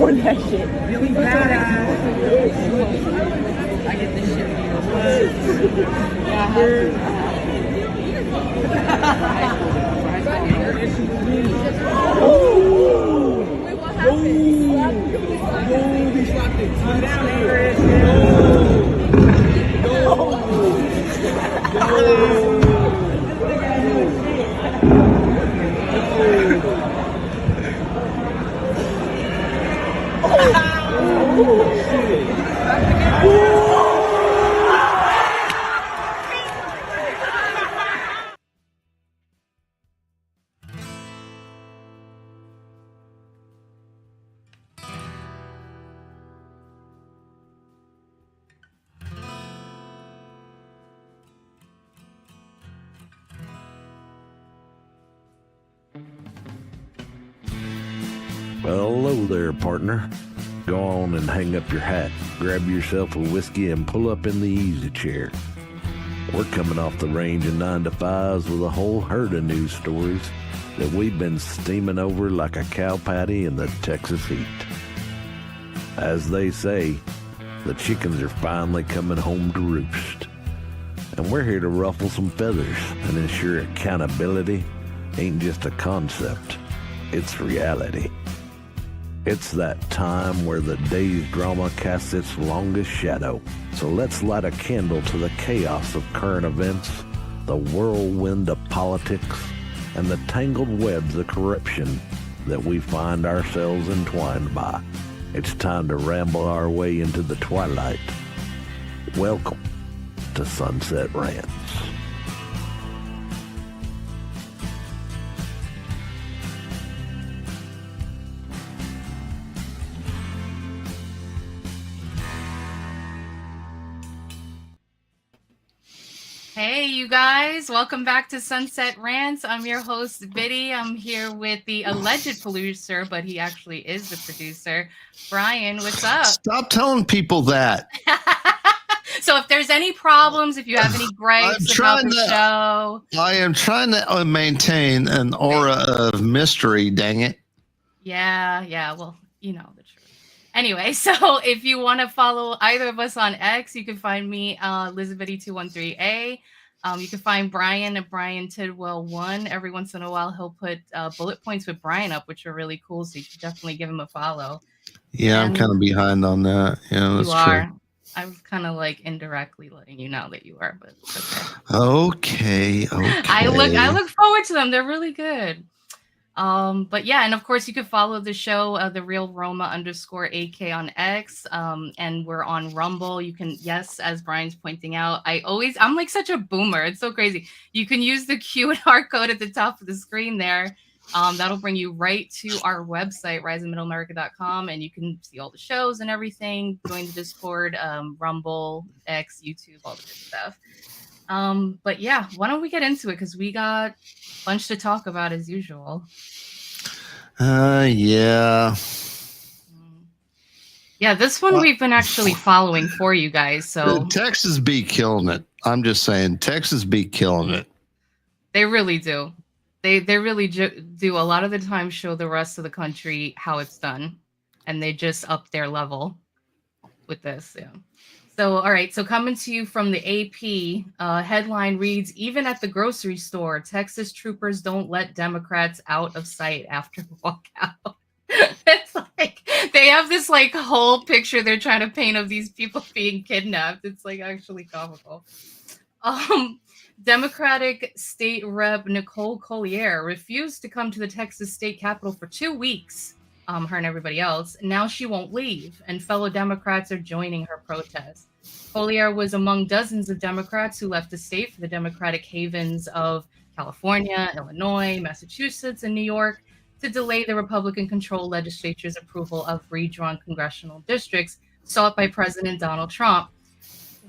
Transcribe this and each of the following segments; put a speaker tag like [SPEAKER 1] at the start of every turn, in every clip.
[SPEAKER 1] record that shit.
[SPEAKER 2] Really badass. I get this shit in your
[SPEAKER 3] Well, hello there, partner. Go on and hang up your hat, grab yourself a whiskey, and pull up in the easy chair. We're coming off the range of 9 to 5s with a whole herd of news stories that we've been steaming over like a cow patty in the Texas heat. As they say, the chickens are finally coming home to roost. And we're here to ruffle some feathers and ensure accountability ain't just a concept, it's reality. It's that time where the day's drama casts its longest shadow. So let's light a candle to the chaos of current events, the whirlwind of politics, and the tangled webs of corruption that we find ourselves entwined by. It's time to ramble our way into the twilight. Welcome to Sunset Rants.
[SPEAKER 4] Hey, you guys, welcome back to Sunset Rants. I'm your host, Biddy. I'm here with the alleged producer, but he actually is the producer, Brian. What's up?
[SPEAKER 5] Stop telling people that.
[SPEAKER 4] So if there's any problems, if you have any gripes about the show.
[SPEAKER 5] I am trying to maintain an aura of mystery, dang it.
[SPEAKER 4] Yeah, well, you know the truth. Anyway, so if you want to follow either of us on X, you can find me, Elizabeth213A. You can find Brian at Brian Tidwell 1. Every once in a while, he'll put bullet points with Brian up, which are really cool. So you should definitely give him a follow.
[SPEAKER 5] Yeah, I'm kind of behind on that. Yeah, that's
[SPEAKER 4] you are.
[SPEAKER 5] true.
[SPEAKER 4] I was kind of like indirectly letting you know that you are, but it's
[SPEAKER 5] okay. Okay.
[SPEAKER 4] I look forward to them. They're really good. But yeah, and of course you can follow the show, the real Roma _AK on X. And we're on Rumble. You can, yes, as Brian's pointing out, I'm like such a boomer. It's so crazy. You can use the QR code at the top of the screen there. That'll bring you right to our website, riseinmiddleamerica.com, and you can see all the shows and everything. Join the Discord, Rumble, X, YouTube, all the good stuff. But yeah, why don't we get into it? Because we got a bunch to talk about as usual.
[SPEAKER 5] Yeah.
[SPEAKER 4] Yeah, this one we've been actually following for you guys. So
[SPEAKER 5] Texas be killing it. I'm just saying, Texas be killing it.
[SPEAKER 4] They really do. They really do. A lot of the time show the rest of the country how it's done, and they just up their level with this. Yeah. So, all right. So coming to you from the AP, headline reads, even at the grocery store, Texas troopers don't let Democrats out of sight after walkout. It's like they have this like whole picture they're trying to paint of these people being kidnapped. It's like actually comical. Democratic State Rep Nicole Collier refused to come to the Texas state capitol for 2 weeks. Her and everybody else. Now she won't leave, and fellow Democrats are joining her protest. Collier was among dozens of Democrats who left the state for the Democratic havens of California, Illinois, Massachusetts, and New York to delay the Republican-controlled legislature's approval of redrawn congressional districts sought by President Donald Trump.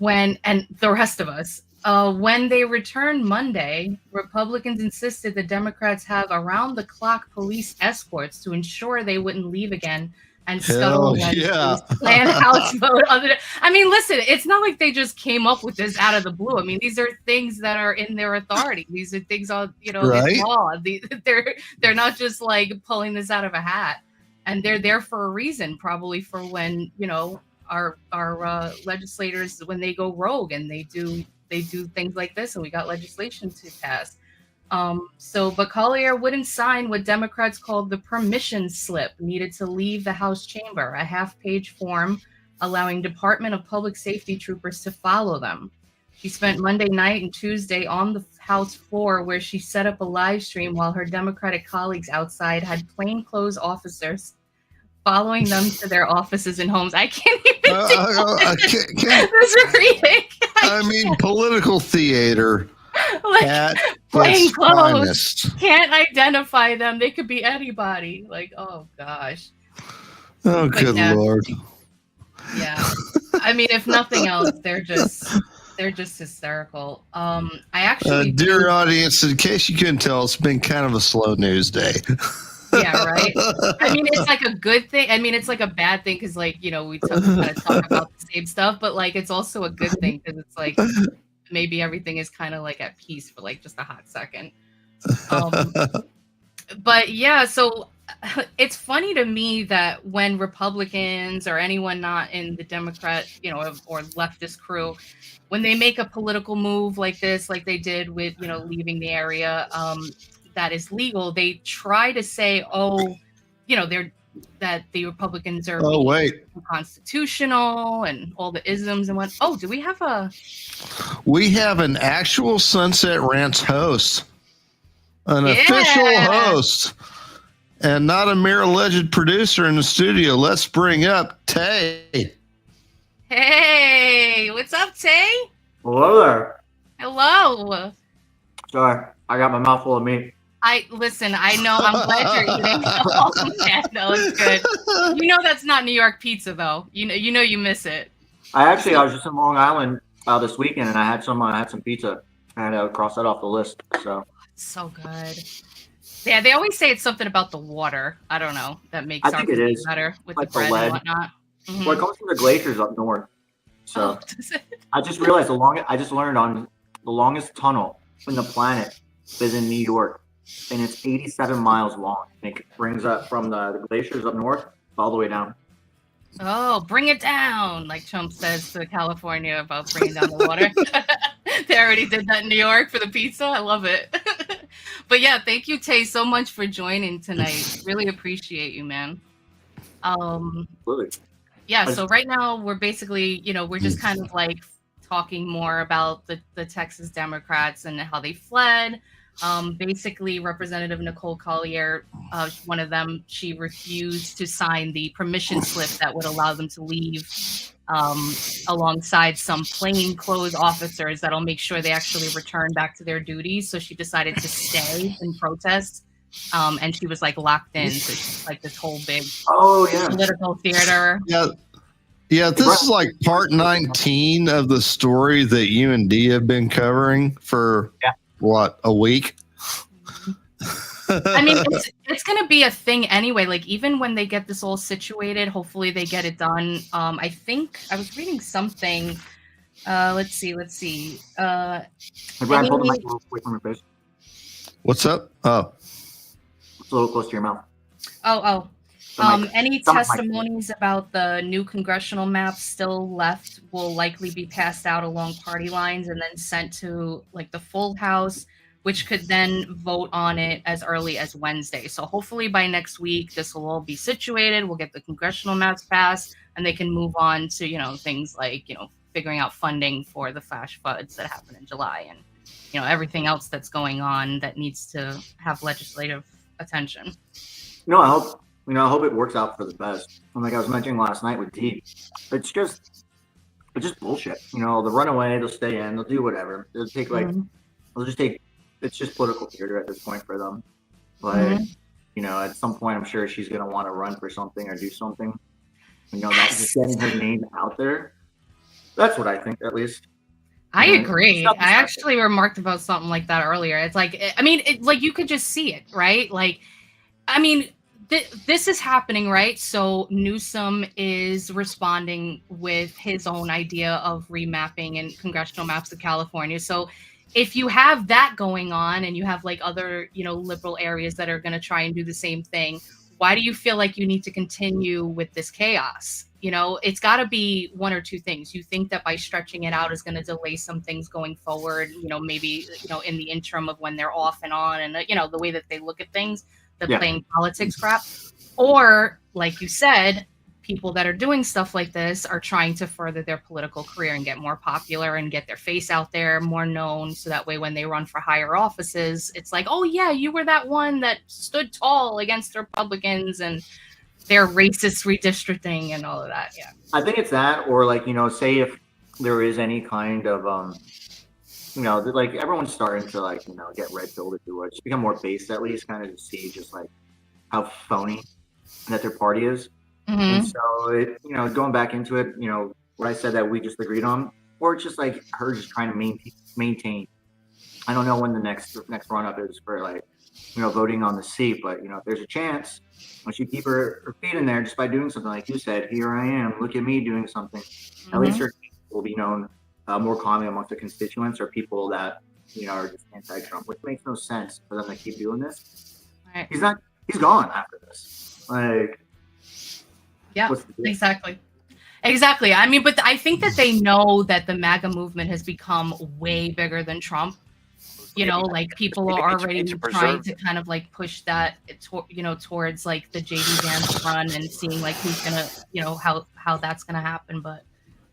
[SPEAKER 4] And the rest of us. When they returned Monday, Republicans insisted the Democrats have around-the-clock police escorts to ensure they wouldn't leave again and scuttle planned House vote. I mean, listen, it's not like they just came up with this out of the blue. I mean, these are things that are in their authority. These are things on, in law. They're not just like pulling this out of a hat. and they're there for a reason, probably for when, you know, our legislators, when they go rogue and they do things like this, and we got legislation to pass. But Collier wouldn't sign what Democrats called the permission slip needed to leave the House chamber, a half-page form allowing Department of Public Safety troopers to follow them. She spent Monday night and Tuesday on the House floor, where she set up a live stream while her Democratic colleagues outside had plainclothes officers following them to their offices and homes. I can't even this reading.
[SPEAKER 5] I mean, political theater.
[SPEAKER 4] Like,
[SPEAKER 5] at
[SPEAKER 4] plain
[SPEAKER 5] its
[SPEAKER 4] clothes.
[SPEAKER 5] finest.
[SPEAKER 4] Can't identify them. They could be anybody. Like, oh gosh.
[SPEAKER 5] Oh,
[SPEAKER 4] But
[SPEAKER 5] good
[SPEAKER 4] yeah.
[SPEAKER 5] Lord.
[SPEAKER 4] Yeah. I mean, if nothing else, they're just hysterical. I actually
[SPEAKER 5] Dear audience, in case you couldn't tell, it's been kind of a slow news day.
[SPEAKER 4] yeah, right. I mean, it's like a good thing. I mean, it's like a bad thing because, like, you know, we kind of talk about the same stuff, but like, it's also a good thing because it's like maybe everything is kind of like at peace for like just a hot second. But yeah, so it's funny to me that when Republicans or anyone not in the Democrat, you know, or leftist crew, when they make a political move like this, like they did with, you know, leaving the area that is legal, they try to say, oh, you know, that the Republicans are unconstitutional and all the isms and what. Oh, do we have
[SPEAKER 5] We have an actual Sunset Rants host, an official host, and not a mere alleged producer in the studio. Let's bring up Tay.
[SPEAKER 4] Hey, what's up, Tay?
[SPEAKER 1] Hello there.
[SPEAKER 4] Hello.
[SPEAKER 1] Sorry, I got my mouth full of meat.
[SPEAKER 4] Listen, I know, I'm glad you're eating. Oh, man, no, it's good. You know that's not New York pizza, though. You know you miss it.
[SPEAKER 1] I was just in Long Island this weekend, and I had some pizza. I had to cross that off the list.
[SPEAKER 4] So good. Yeah, they always say it's something about the water. I don't know. That makes
[SPEAKER 1] our pizza better
[SPEAKER 4] with like the bread and whatnot.
[SPEAKER 1] Mm-hmm. Well, it comes from the glaciers up north. So I just realized the longest tunnel in the planet is in New York, and it's 87 miles long. And it brings up from the glaciers up north all the way down.
[SPEAKER 4] Oh, bring it down, like Trump says to California about bringing down the water. They already did that in New York for the pizza. I love it. But yeah, thank you, Tay, so much for joining tonight. Really appreciate you, man.
[SPEAKER 1] Absolutely.
[SPEAKER 4] Yeah, so right now we're basically, you know, we're just kind of like talking more about the Texas Democrats and how they fled. Basically, Representative Nicole Collier, one of them, she refused to sign the permission slip that would allow them to leave alongside some plainclothes officers that'll make sure they actually return back to their duties. So she decided to stay in protest. And she was like locked in. So she's like this whole big political theater.
[SPEAKER 5] Yeah, this is like part 19 of the story that you and Dee have been covering for what, a week?
[SPEAKER 4] I mean, it's going to be a thing anyway. Like, even when they get this all situated, hopefully they get it done. I think I was reading something. Let's see.
[SPEAKER 1] Hey, Brian, hold the mic away from your face.
[SPEAKER 5] What's up? Oh.
[SPEAKER 1] It's a little close to your mouth.
[SPEAKER 4] Any testimonies about the new congressional maps still left will likely be passed out along party lines and then sent to like the full House, which could then vote on it as early as Wednesday. So hopefully by next week, this will all be situated. We'll get the congressional maps passed, and they can move on to, you know, things like, you know, figuring out funding for the flash floods that happen in July and, you know, everything else that's going on that needs to have legislative attention.
[SPEAKER 1] No, I hope it works out for the best. And like I was mentioning last night with Dee, it's just bullshit. You know, they'll run away, they'll stay in, they'll do whatever. They'll take it's just political theater at this point for them. But you know, at some point, I'm sure she's gonna want to run for something or do something. You know, that's just getting her name out there. That's what I think, at least.
[SPEAKER 4] I agree. I actually remarked about something like that earlier. It's like, I mean, like you could just see it, right? Like, I mean, this is happening, right? So Newsom is responding with his own idea of remapping and congressional maps of California. So if you have that going on and you have like other, you know, liberal areas that are going to try and do the same thing, why do you feel like you need to continue with this chaos? You know, it's got to be one or two things. You think that by stretching it out is going to delay some things going forward, you know, maybe, you know, in the interim of when they're off and on, and, you know, the way that they look at things, the playing politics crap. Or, like you said, people that are doing stuff like this are trying to further their political career and get more popular and get their face out there, more known, so that way when they run for higher offices, it's like, oh yeah, you were that one that stood tall against the Republicans and their racist redistricting and all of that. Yeah,
[SPEAKER 1] I think it's that, or like, you know, say if there is any kind of you know, like everyone's starting to like, you know, get red pilled, if you would, just become more based at least, kind of to see just like how phony that their party is. And so, it, you know, going back into it, you know, what I said that we just agreed on, or it's just like her just trying to maintain. I don't know when the next run up is for like, you know, voting on the seat, but you know, if there's a chance, once you keep her feet in there, just by doing something like you said, here I am, look at me doing something. At least her will be known more commonly amongst the constituents or people that, you know, are just anti-Trump, which makes no sense for them to keep doing this.
[SPEAKER 4] Right.
[SPEAKER 1] He's gone after this. Like.
[SPEAKER 4] Yeah, exactly. I mean, but I think that they know that the MAGA movement has become way bigger than Trump. You know, like people are already trying to kind of like push that, you know, towards like the JD Vance run and seeing like who's gonna, you know, how that's gonna happen. But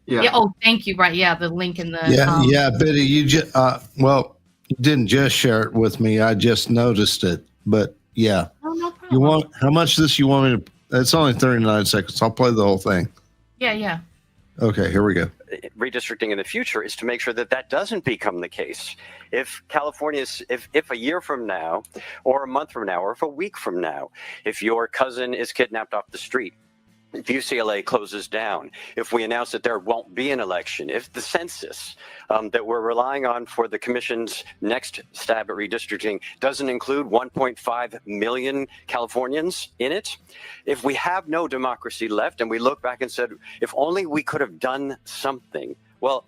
[SPEAKER 4] yeah. Oh, thank you. Right. Yeah. The link in the
[SPEAKER 5] yeah, Biddy, you just well, you didn't just share it with me. I just noticed it. But yeah,
[SPEAKER 4] no problem.
[SPEAKER 5] You want how much of this you want me to? It's only 39 seconds. I'll play the whole thing.
[SPEAKER 4] Yeah.
[SPEAKER 5] Okay, here we go.
[SPEAKER 6] Redistricting in the future is to make sure that that doesn't become the case. If California's, if a year from now, or a month from now, or if a week from now, if your cousin is kidnapped off the street, if UCLA closes down, if we announce that there won't be an election, if the census that we're relying on for the commission's next stab at redistricting doesn't include 1.5 million Californians in it, if we have no democracy left and we look back and said, if only we could have done something. Well,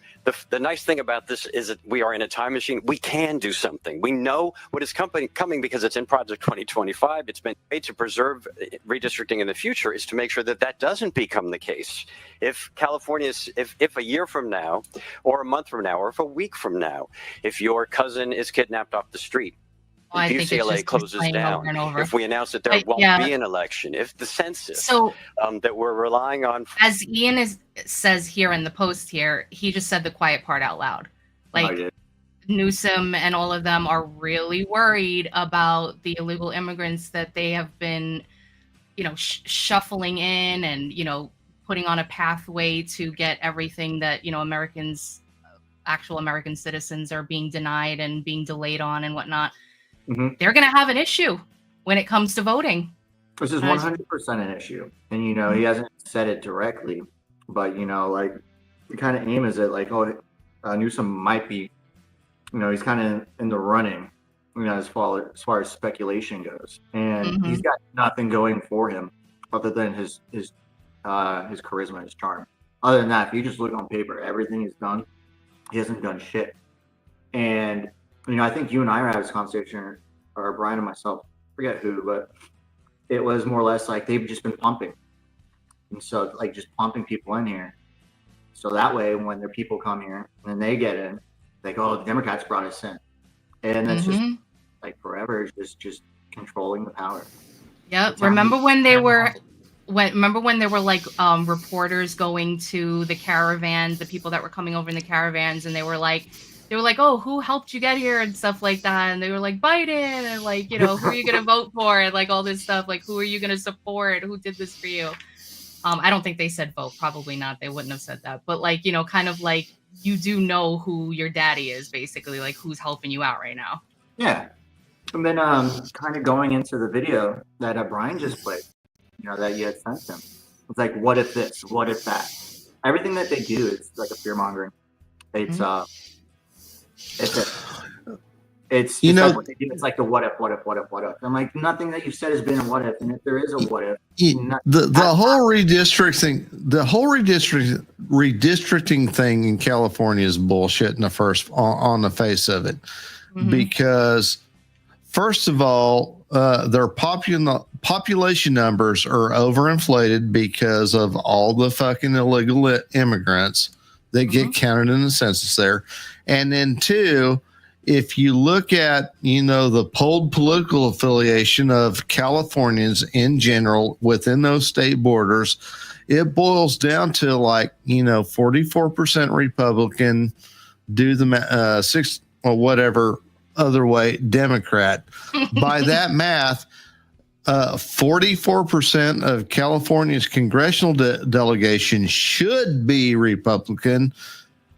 [SPEAKER 6] the nice thing about this is that we are in a time machine. We can do something. We know what is coming because it's in Project 2025. It's been made to preserve redistricting in the future is to make sure that that doesn't become the case. If California's, if a year from now, or a month from now, or if a week from now, if your cousin is kidnapped off the street, if UCLA closes down, if we announce that there won't be an election, if the census that we're relying on.
[SPEAKER 4] As Ian says here in the post here, he just said the quiet part out loud. Like Newsom and all of them are really worried about the illegal immigrants that they have been, you know, shuffling in and, you know, putting on a pathway to get everything that, you know, Americans, actual American citizens are being denied and being delayed on and whatnot. They're going to have an issue when it comes to voting.
[SPEAKER 1] This is 100% an issue. And, you know, he hasn't said it directly, but, you know, like the kind of aim is that like, Newsom might be, you know, he's kind of in the running, you know, as far as speculation goes. And he's got nothing going for him other than his charisma, his charm. Other than that, if you just look on paper, everything he's done, he hasn't done shit. And, you know, I think you and I were having this conversation, or Brian and myself, forget who, but it was more or less like they've just been pumping. And so, like, just pumping people in here. So that way, when their people come here and they get in, like, oh, the Democrats brought us in. And that's just, like, forever, it's just controlling the power.
[SPEAKER 4] Yep. Remember when they were like reporters going to the caravans, the people that were coming over in the caravans, and they were like, oh, who helped you get here and stuff like that. And they were like, Biden, and like, you know, who are you going to vote for? And like all this stuff, like, who are you going to support? Who did this for you? I don't think they said vote. Probably not. They wouldn't have said that. But like, you know, kind of like you do know who your daddy is, basically, like who's helping you out right now.
[SPEAKER 1] Yeah. And then kind of going into the video that Brian just played, you know, that you had sent him. It's like, what if this? What if that? Everything that they do is like a fear mongering. It's you know, like what they do. It's like the what if. I'm like, nothing that you said has been a what if, and if there is a what if,
[SPEAKER 5] the whole redistricting thing in California is bullshit on the face of it, because first of all, their population numbers are overinflated because of all the fucking illegal immigrants that get counted in the census there. And then two, if you look at, the polled political affiliation of Californians in general within those state borders, it boils down to 44% Republican, do the 6 or whatever other way Democrat. By that math, 44% of California's congressional delegation should be Republican.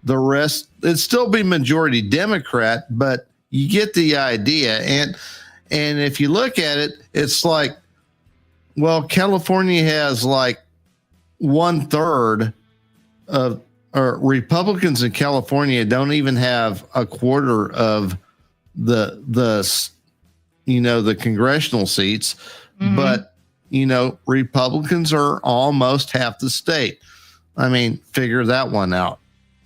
[SPEAKER 5] The rest, it'd still be majority Democrat, but you get the idea. And if you look at it, it's California has 1/3 of, or Republicans in California don't even have a quarter of the congressional seats, but Republicans are almost half the state. I mean, figure that one out.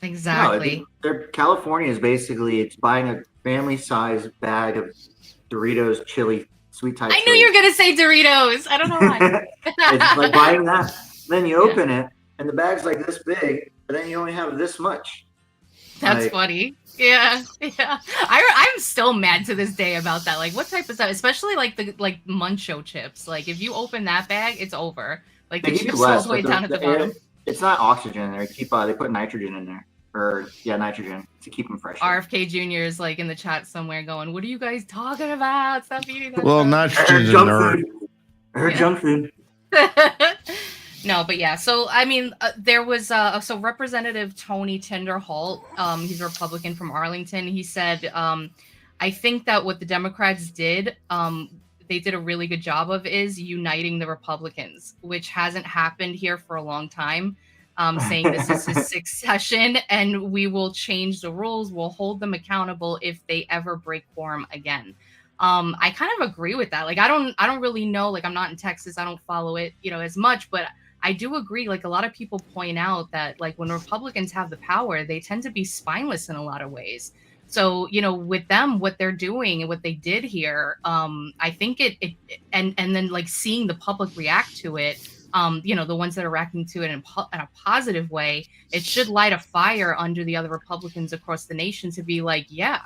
[SPEAKER 4] Exactly.
[SPEAKER 1] No, California is basically, it's buying a family-sized bag of Doritos chili, sweet Thai.
[SPEAKER 4] I knew you were gonna say Doritos. I don't know why.
[SPEAKER 1] It's like buying that. Then you open it, and the bag's like this big, but then you only have this much.
[SPEAKER 4] That's funny. Yeah. I'm still mad to this day about that. What type of stuff? Especially the Muncho chips. If you open that bag, it's over. The chips all the way down at the bottom.
[SPEAKER 1] It's not oxygen in there. They put nitrogen in there. Nitrogen to keep them fresh.
[SPEAKER 4] RFK Jr. is in the chat somewhere going, "What are you guys talking about? Stop eating that."
[SPEAKER 5] Well, nitrogen's a nerd.
[SPEAKER 1] I heard junk food.
[SPEAKER 4] No, but yeah. So I mean, there was Representative Tony Tinderholt. He's a Republican from Arlington. He said, "I think that what the Democrats did, they did a really good job of is uniting the Republicans, which hasn't happened here for a long time." Saying this is his sixth session, and we will change the rules. We'll hold them accountable if they ever break quorum again. I kind of agree with that. I don't really know. I'm not in Texas. I don't follow it, as much, but I do agree. A lot of people point out that when Republicans have the power, they tend to be spineless in a lot of ways. So, with them, what they're doing and what they did here, I think and then seeing the public react to it, the ones that are reacting to it in a positive way, it should light a fire under the other Republicans across the nation to be yeah,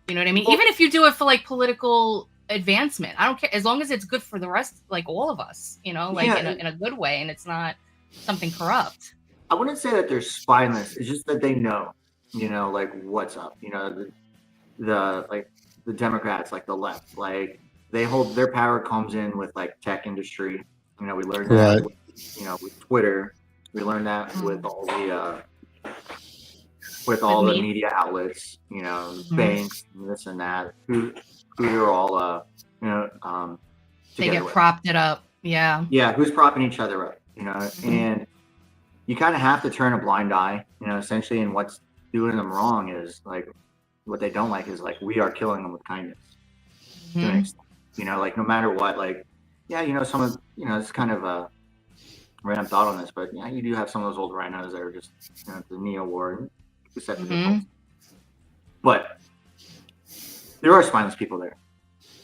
[SPEAKER 4] you know what I mean? Well, even if you do it for political advancement, I don't care, as long as it's good for the rest, all of us, in a good way, and it's not something corrupt.
[SPEAKER 1] I wouldn't say that they're spineless. It's just that they know, what's up. The Democrats, the left, they hold their power comes in with tech industry. We learned that, with Twitter. We learned that with all the media outlets, banks, and this and that, who are all,
[SPEAKER 4] they get propped it up. Yeah.
[SPEAKER 1] Yeah. Who's propping each other up, and you kind of have to turn a blind eye, essentially, and what's doing them wrong is what they don't like is we are killing them with kindness. No matter what, some of, it's kind of a random thought on this, but yeah, you do have some of those old rhinos that are just, the neo-war, but there are spineless people there.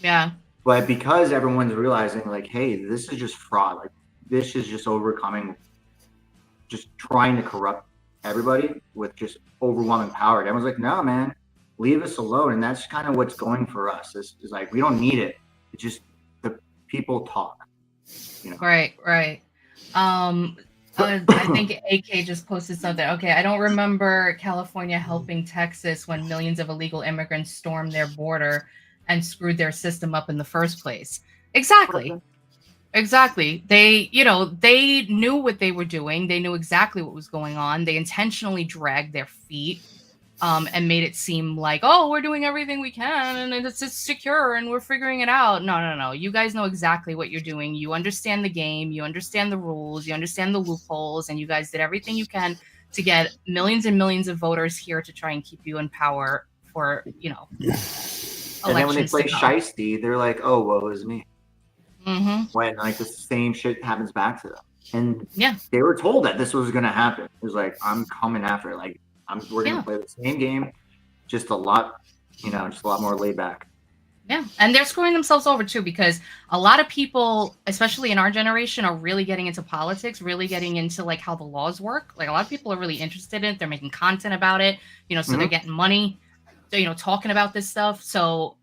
[SPEAKER 4] Yeah.
[SPEAKER 1] But because everyone's realizing hey, this is just fraud. This is just overcoming, just trying to corrupt everybody with just overwhelming power. Everyone's like, no, man, leave us alone. And that's kind of what's going for us. Is we don't need it. It's just the people talk.
[SPEAKER 4] Right. I think AK just posted something. Okay, I don't remember California helping Texas when millions of illegal immigrants stormed their border and screwed their system up in the first place. Exactly. They knew what they were doing. They knew exactly what was going on. They intentionally dragged their feet and made it seem like, oh, we're doing everything we can and it's secure and we're figuring it out. No. You guys know exactly what you're doing. You understand the game. You understand the rules. You understand the loopholes. And you guys did everything you can to get millions and millions of voters here to try and keep you in power for, elections.
[SPEAKER 1] And then when they play shiesty, they're like, oh, woe is me.
[SPEAKER 4] Mm-hmm.
[SPEAKER 1] When the same shit happens back to them. And they were told that this was going to happen. It was I'm coming after it. We're going to play the same game, just a lot more laid back.
[SPEAKER 4] Yeah, and they're screwing themselves over too, because a lot of people, especially in our generation, are really getting into politics, really getting into like how the laws work. Like a lot of people are really interested in it. They're making content about it, so they're getting money, talking about this stuff. So,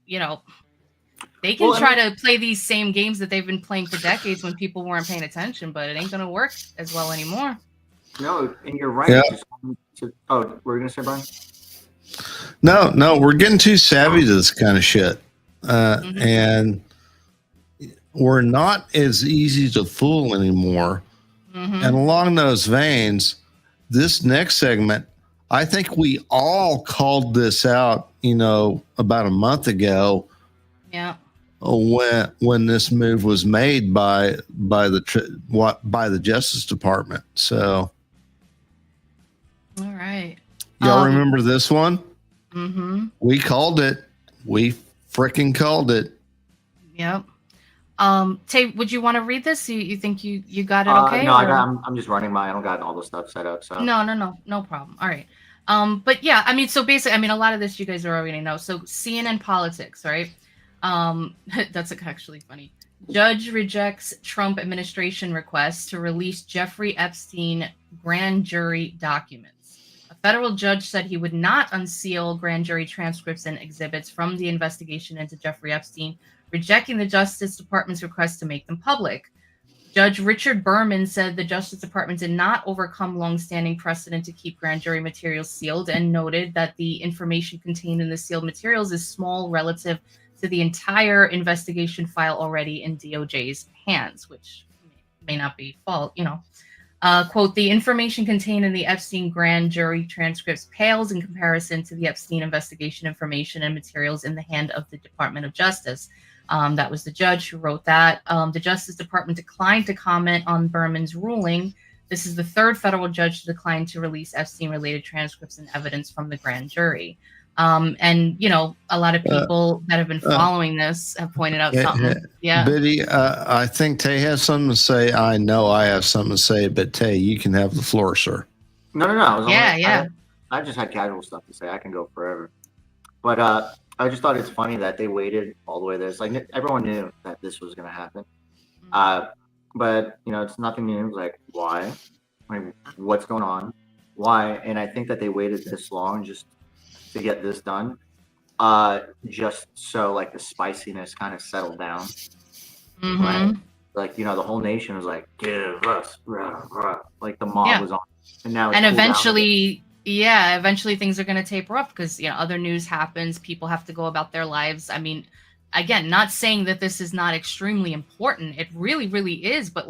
[SPEAKER 4] they can try to play these same games that they've been playing for decades when people weren't paying attention, but it ain't going to work as well anymore.
[SPEAKER 1] No, and you're right.
[SPEAKER 5] Yeah.
[SPEAKER 1] Oh, we're going to say, Brian?
[SPEAKER 5] No, we're getting too savvy to this kind of shit. And we're not as easy to fool anymore. And along those veins, this next segment, I think we all called this out, about a month ago.
[SPEAKER 4] Yeah.
[SPEAKER 5] When this move was made by the Justice Department. So,
[SPEAKER 4] all right.
[SPEAKER 5] Y'all remember this one?
[SPEAKER 4] Mm-hmm.
[SPEAKER 5] We called it. We freaking called it.
[SPEAKER 4] Yep. Tay, would you want to read this? You think you got it okay?
[SPEAKER 1] No, I'm just running I don't got all the stuff set up. So
[SPEAKER 4] no problem. All right. But yeah, I mean, so basically, a lot of this you guys already know. So CNN politics, right? That's actually funny. Judge rejects Trump administration request to release Jeffrey Epstein grand jury documents. A federal judge said he would not unseal grand jury transcripts and exhibits from the investigation into Jeffrey Epstein, rejecting the Justice Department's request to make them public. Judge Richard Berman said the Justice Department did not overcome longstanding precedent to keep grand jury materials sealed, and noted that the information contained in the sealed materials is small relative to the entire investigation file already in DOJ's hands, which may not be fault, Quote, the information contained in the Epstein grand jury transcripts pales in comparison to the Epstein investigation information and materials in the hand of the Department of Justice. That was the judge who wrote that. The Justice Department declined to comment on Berman's ruling. This is the third federal judge to decline to release Epstein-related transcripts and evidence from the grand jury. And a lot of people that have been following this have pointed out something. Yeah,
[SPEAKER 5] Biddy, I think Tay has something to say. I know I have something to say, but Tay, you can have the floor, sir.
[SPEAKER 1] No.
[SPEAKER 4] Yeah.
[SPEAKER 1] I just had casual stuff to say. I can go forever. But I just thought it's funny that they waited all the way there. It's like everyone knew that this was going to happen. But it's nothing new. Like, why? What's going on? Why? And I think that they waited this long just to get this done, just so like the spiciness kind of settled down. Right? Like the whole nation was like, give us, like the mob was on, and now it's
[SPEAKER 4] eventually things are going to taper up because other news happens, people have to go about their lives. I mean, again, not saying that this is not extremely important, it really is, but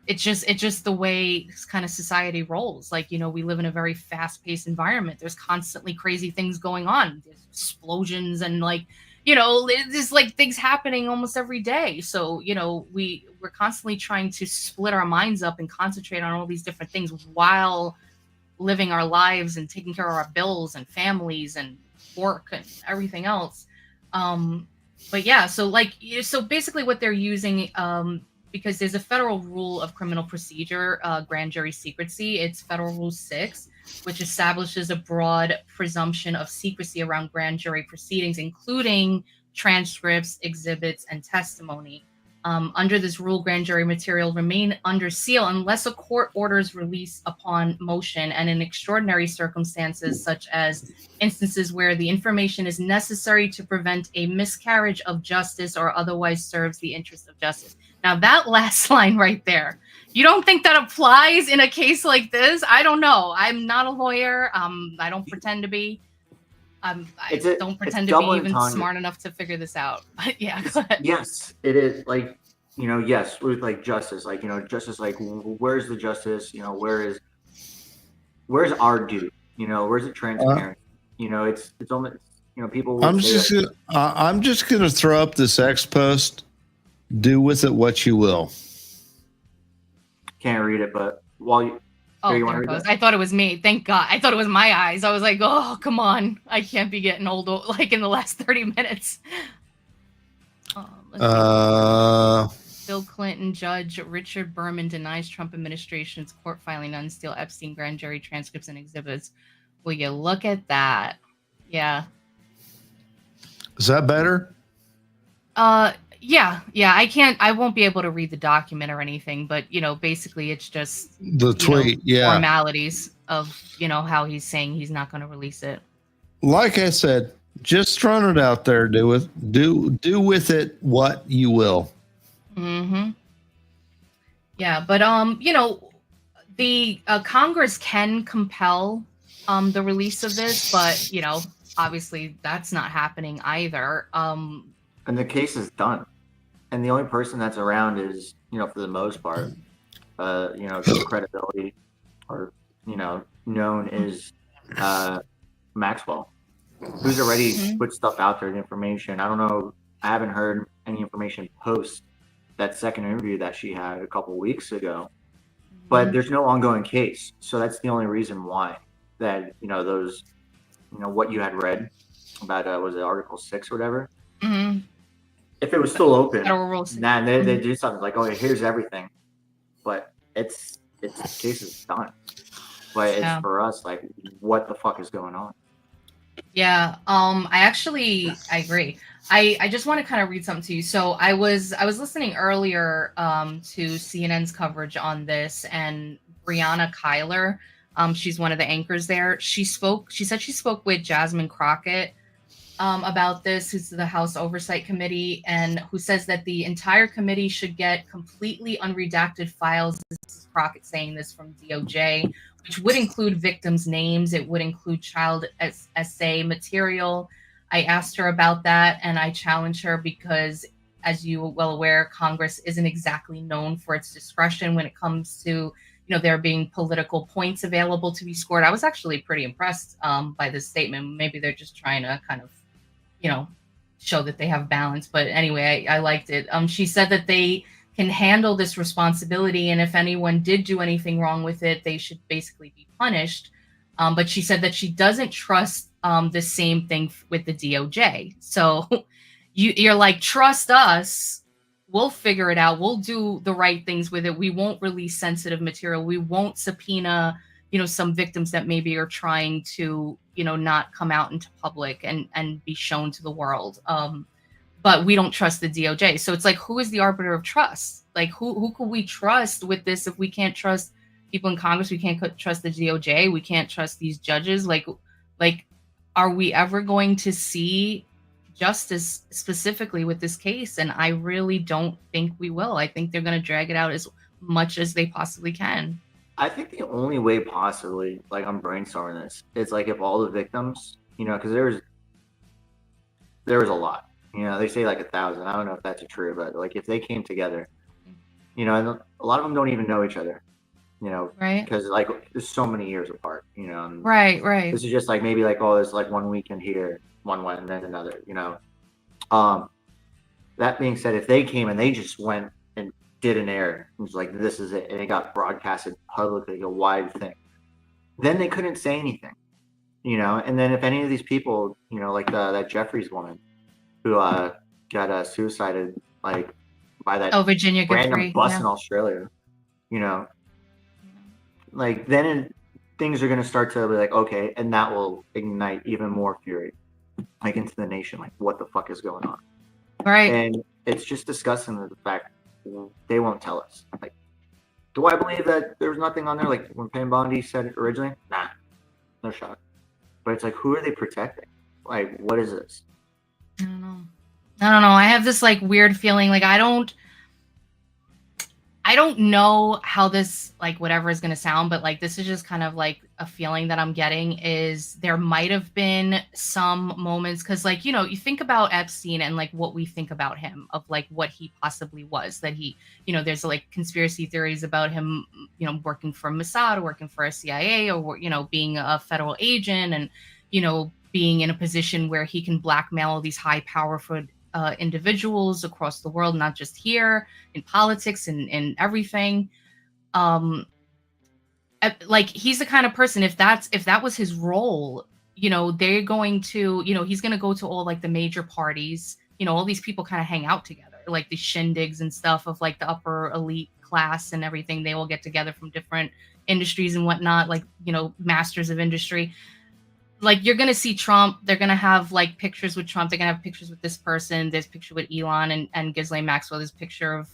[SPEAKER 4] it's just the way this kind of society rolls. Like, we live in a very fast-paced environment. There's constantly crazy things going on. There's explosions and there's like things happening almost every day. So, we're constantly trying to split our minds up and concentrate on all these different things while living our lives and taking care of our bills and families and work and everything else. But yeah, so basically what they're using, because there's a federal rule of criminal procedure, grand jury secrecy. It's Federal Rule 6, which establishes a broad presumption of secrecy around grand jury proceedings, including transcripts, exhibits, and testimony. Under this rule, grand jury material remain under seal unless a court orders release upon motion and in extraordinary circumstances, such as instances where the information is necessary to prevent a miscarriage of justice or otherwise serves the interest of justice. Now, that last line right there, you don't think that applies in a case like this? I don't know. I'm not a lawyer. I don't pretend to be. I don't pretend to be even smart enough to figure this out. But yeah, go ahead.
[SPEAKER 1] Yes, it is. Like, yes, with like justice, justice, like where's the justice? Where's our due? Where's the transparency? It's almost, people.
[SPEAKER 5] I'm just gonna throw up this X post. Do with it what you will.
[SPEAKER 1] Can't read it, but while you.
[SPEAKER 4] Oh, you want to read that? I thought it was me. Thank God. I thought it was my eyes. I was like, oh, come on. I can't be getting old like in the last 30 minutes. Bill Clinton judge Richard Berman denies Trump administration's court filing to unseal Epstein grand jury transcripts and exhibits. Will you look at that? Yeah.
[SPEAKER 5] Is that better?
[SPEAKER 4] Yeah, I won't be able to read the document or anything, but basically it's just
[SPEAKER 5] The tweet, yeah.
[SPEAKER 4] formalities of how he's saying he's not going to release it.
[SPEAKER 5] Like I said, just throwing it out there. Do with it what you will.
[SPEAKER 4] Mm-hmm. Yeah, but the Congress can compel the release of this, but obviously that's not happening either.
[SPEAKER 1] And the case is done, and the only person that's around is for the most part, credibility or known is Maxwell, who's already put stuff out there, information. I don't know. I haven't heard any information post that second interview that she had a couple weeks ago, but there's no ongoing case. So that's the only reason why that, those, what you had read about, was it Article 6 or whatever?
[SPEAKER 4] Mm-hmm.
[SPEAKER 1] If it was still open,
[SPEAKER 4] then
[SPEAKER 1] they do something like, oh, here's everything. But it's the case is done. But it's for us, like, what the fuck is going on?
[SPEAKER 4] Yeah, I agree. I just want to kind of read something to you. So I was listening earlier to CNN's coverage on this, and Brianna Kyler, she's one of the anchors there. She said she spoke with Jasmine Crockett about this, who's the House Oversight Committee, and who says that the entire committee should get completely unredacted files. This is Crockett saying this from DOJ, which would include victims' names. It would include child essay material. I asked her about that, and I challenged her because, as you are well aware, Congress isn't exactly known for its discretion when it comes to, there being political points available to be scored. I was actually pretty impressed by this statement. Maybe they're just trying to kind of, show that they have balance. But anyway, I liked it. She said that they can handle this responsibility, and if anyone did do anything wrong with it, they should basically be punished. But she said that she doesn't trust the same thing with the DOJ. So you're like, trust us. We'll figure it out. We'll do the right things with it. We won't release sensitive material. We won't subpoena, some victims that maybe are trying to, not come out into public and be shown to the world. But we don't trust the DOJ. So it's like, who is the arbiter of trust? Like, who could we trust with this if we can't trust people in Congress? We can't trust the DOJ. We can't trust these judges. Like, are we ever going to see justice specifically with this case? And I really don't think we will. I think they're going to drag it out as much as they possibly can.
[SPEAKER 1] I think the only way possibly, like, I'm brainstorming this, is like if all the victims, because there was a lot. They say like 1,000. I don't know if that's true, but like if they came together, and a lot of them don't even know each other,
[SPEAKER 4] right?
[SPEAKER 1] Because like there's so many years apart, and
[SPEAKER 4] right.
[SPEAKER 1] This is just like maybe like, oh, there's like one weekend here, one went and then another, That being said, if they came and they just went and did an air, it was like, this is it, and it got broadcasted publicly, a wide thing, then they couldn't say anything, and then if any of these people, like that Jeffries woman who got suicided, like by that
[SPEAKER 4] Virginia
[SPEAKER 1] random bus in Australia, like then things are going to start to be like, okay, and that will ignite even more fury, like into the nation, like what the fuck is going on,
[SPEAKER 4] right?
[SPEAKER 1] And it's just discussing the fact they won't tell us. Like, do I believe that there was nothing on there? Like when Pam Bondi said it originally, nah, no shot. But it's like, who are they protecting? Like, what is this?
[SPEAKER 4] I don't know. I have this like weird feeling, like I don't know how this, like, whatever is going to sound, but like this is just kind of like a feeling that I'm getting is there might have been some moments, because like, you think about Epstein and like what we think about him, of like what he possibly was, that he, there's like conspiracy theories about him, working for Mossad, or working for a CIA, or, being a federal agent, and, being in a position where he can blackmail these high powerful individuals across the world, not just here in politics and everything. Like he's the kind of person, if that was his role, they're going to, he's going to go to all like the major parties, all these people kind of hang out together, like the shindigs and stuff of like the upper elite class and everything. They all get together from different industries and whatnot, like, masters of industry. like you're gonna see Trump. They're gonna have like pictures with Trump. They're gonna have pictures with this person. There's picture with Elon and Ghislaine Maxwell. There's picture of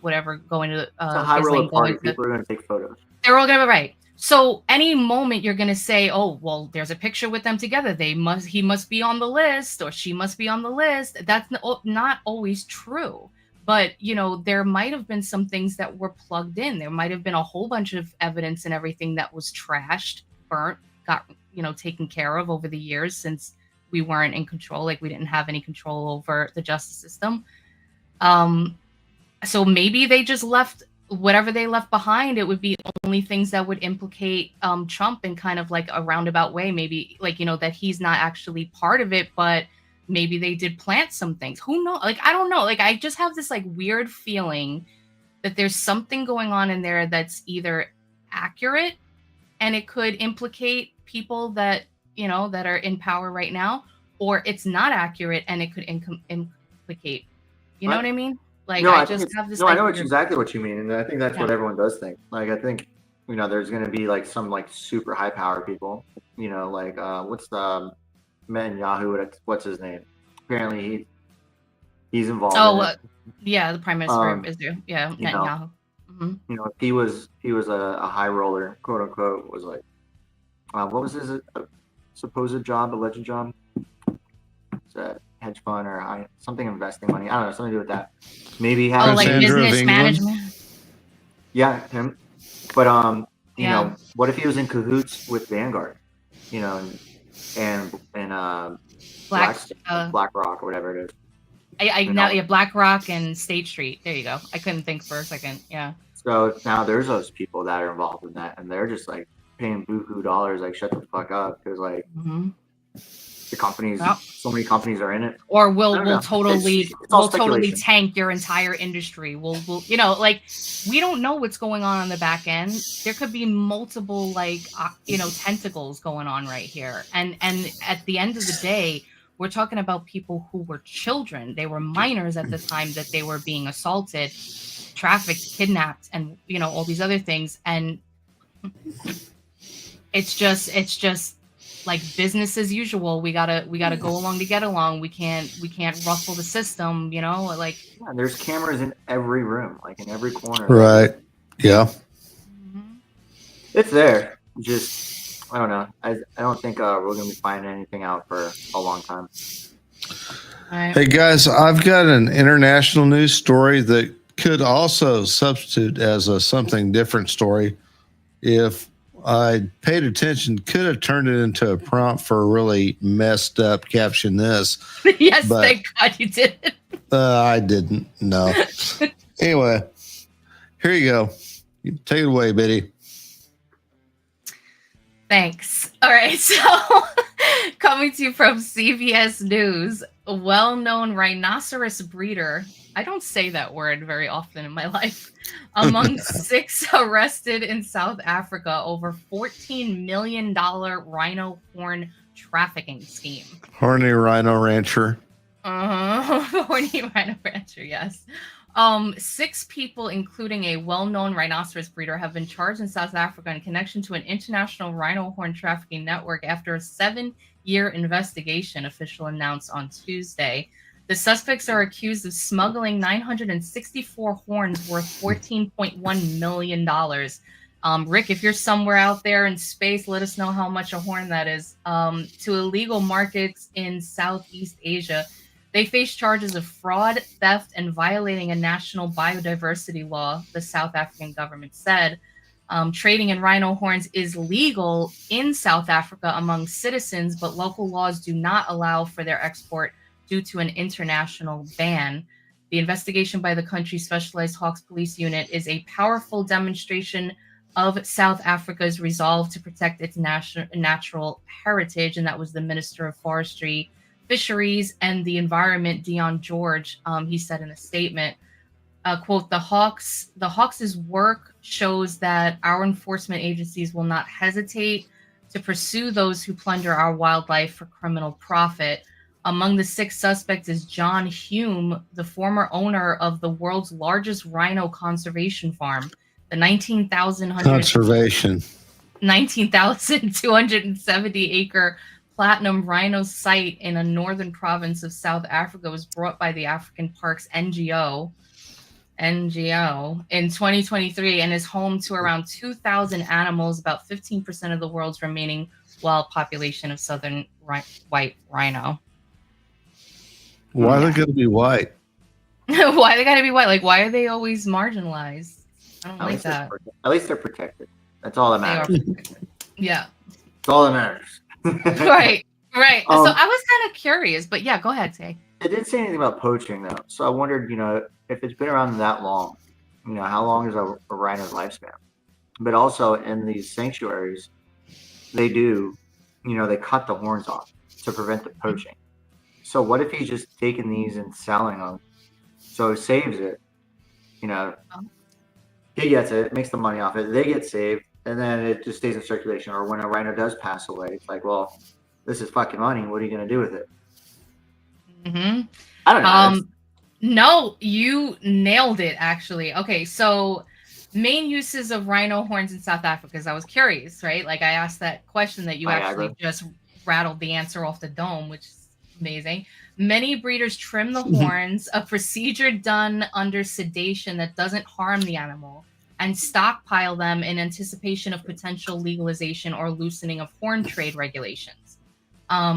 [SPEAKER 4] whatever going to
[SPEAKER 1] It's a high roller
[SPEAKER 4] Ghislaine
[SPEAKER 1] party.
[SPEAKER 4] going to.
[SPEAKER 1] People are going to take photos.
[SPEAKER 4] They're all gonna be right. So any moment you're gonna say, oh well, there's a picture with them together. He must be on the list or she must be on the list. That's not always true. But there might have been some things that were plugged in. There might have been a whole bunch of evidence and everything that was trashed, burnt, got taken care of over the years since we weren't in control. Like we didn't have any control over the justice system. So maybe they just left whatever they left behind. It would be only things that would implicate Trump in kind of like a roundabout way. Maybe like that he's not actually part of it, but maybe they did plant some things. Who knows? Like I don't know. Like I just have this like weird feeling that there's something going on in there that's either accurate and it could implicate people that that are in power right now, or it's not accurate and it could implicate. You know what I mean? Like
[SPEAKER 1] no,
[SPEAKER 4] I just have this.
[SPEAKER 1] No, I know exactly what you mean, and I think that's what everyone does think. Like I think there's going to be like some like super high power people. Like what's the Netanyahu? What's his name? Apparently he's involved.
[SPEAKER 4] Yeah, the prime minister of Israel. Yeah, Netanyahu.
[SPEAKER 1] If he was a high roller, quote unquote, was like what was his supposed job, alleged job? It's a hedge fund or something investing money. I don't know, something to do with that. Maybe he had
[SPEAKER 4] like business management.
[SPEAKER 1] Yeah, him. But what if he was in cahoots with Vanguard? And BlackRock or whatever it is.
[SPEAKER 4] I know, yeah, BlackRock and State Street. There you go. I couldn't think for a second. Yeah. So
[SPEAKER 1] now there's those people that are involved in that, and they're just like paying buku dollars, like shut the fuck up, because like the companies, so many companies are in it.
[SPEAKER 4] Or we'll totally tank your entire industry. We'll like we don't know what's going on the back end. There could be multiple like tentacles going on right here, and at the end of the day, we're talking about people who were children. They were minors at the time that they were being assaulted, trafficked, kidnapped, and all these other things. And it's just like business as usual. We gotta go along to get along. We can't ruffle the system. Like
[SPEAKER 1] there's cameras in every room, like in every corner.
[SPEAKER 5] Right. Yeah.
[SPEAKER 1] It's there. Just I don't know. I don't think we're gonna be finding anything out for a long time.
[SPEAKER 5] Hey guys, I've got an international news story that could also substitute as a something different story. If I paid attention, could have turned it into a prompt for a really messed up caption this.
[SPEAKER 4] Yes, thank God you did.
[SPEAKER 5] I didn't. No. Anyway, here you go. You take it away, Biddy.
[SPEAKER 4] Thanks. All right. So coming to you from CBS News, a well-known rhinoceros breeder. I don't say that word very often in my life. Among 6 arrested in South Africa over $14 million rhino horn trafficking scheme.
[SPEAKER 5] Horny rhino rancher.
[SPEAKER 4] Horny rhino rancher, yes. 6 people, including a well-known rhinoceros breeder, have been charged in South Africa in connection to an international rhino horn trafficking network after a 7-year investigation, official announced on Tuesday. The suspects are accused of smuggling 964 horns worth $14.1 million. Rick, if you're somewhere out there in space, let us know how much a horn that is. To illegal markets in Southeast Asia. They face charges of fraud, theft, and violating a national biodiversity law, the South African government said. Trading in rhino horns is legal in South Africa among citizens, but local laws do not allow for their export due to an international ban. The investigation by the country's specialized Hawks police unit is a powerful demonstration of South Africa's resolve to protect its natural heritage, and that was the Minister of Forestry, Fisheries, and the Environment, Dion George. He said in a statement, quote, the Hawks' work shows that our enforcement agencies will not hesitate to pursue those who plunder our wildlife for criminal profit. Among the 6 suspects is John Hume, the former owner of the world's largest rhino conservation farm, the 19,270 acre platinum rhino site in a northern province of South Africa was brought by the African Parks NGO in 2023 and is home to around 2,000 animals, about 15% of the world's remaining wild population of southern white rhino.
[SPEAKER 5] Why are they going to be white?
[SPEAKER 4] Why they gotta be white? Like, why are they always marginalized? I don't like that.
[SPEAKER 1] At least they're protected. That's all that
[SPEAKER 4] They are
[SPEAKER 1] matters.
[SPEAKER 4] protected. Yeah.
[SPEAKER 1] That's all that matters.
[SPEAKER 4] Right. So I was kind of curious, but yeah, go ahead, Tay.
[SPEAKER 1] It didn't say anything about poaching though, so I wondered, if it's been around that long, how long is a rhino's lifespan? But also in these sanctuaries, they do, they cut the horns off to prevent the poaching. So what if he's just taking these and selling them? So he saves it, he gets it, makes the money off it, they get saved, and then it just stays in circulation. Or when a rhino does pass away, it's like, well, this is fucking money. What are you going to do with it?
[SPEAKER 4] Mm-hmm.
[SPEAKER 1] I don't know.
[SPEAKER 4] No, you nailed it, actually. Okay, so main uses of rhino horns in South Africa, because I was curious, right? Like, I asked that question that you actually just rattled the answer off the dome, which is amazing. Many breeders trim the horns, a procedure done under sedation that doesn't harm the animal, and stockpile them in anticipation of potential legalization or loosening of horn trade regulations.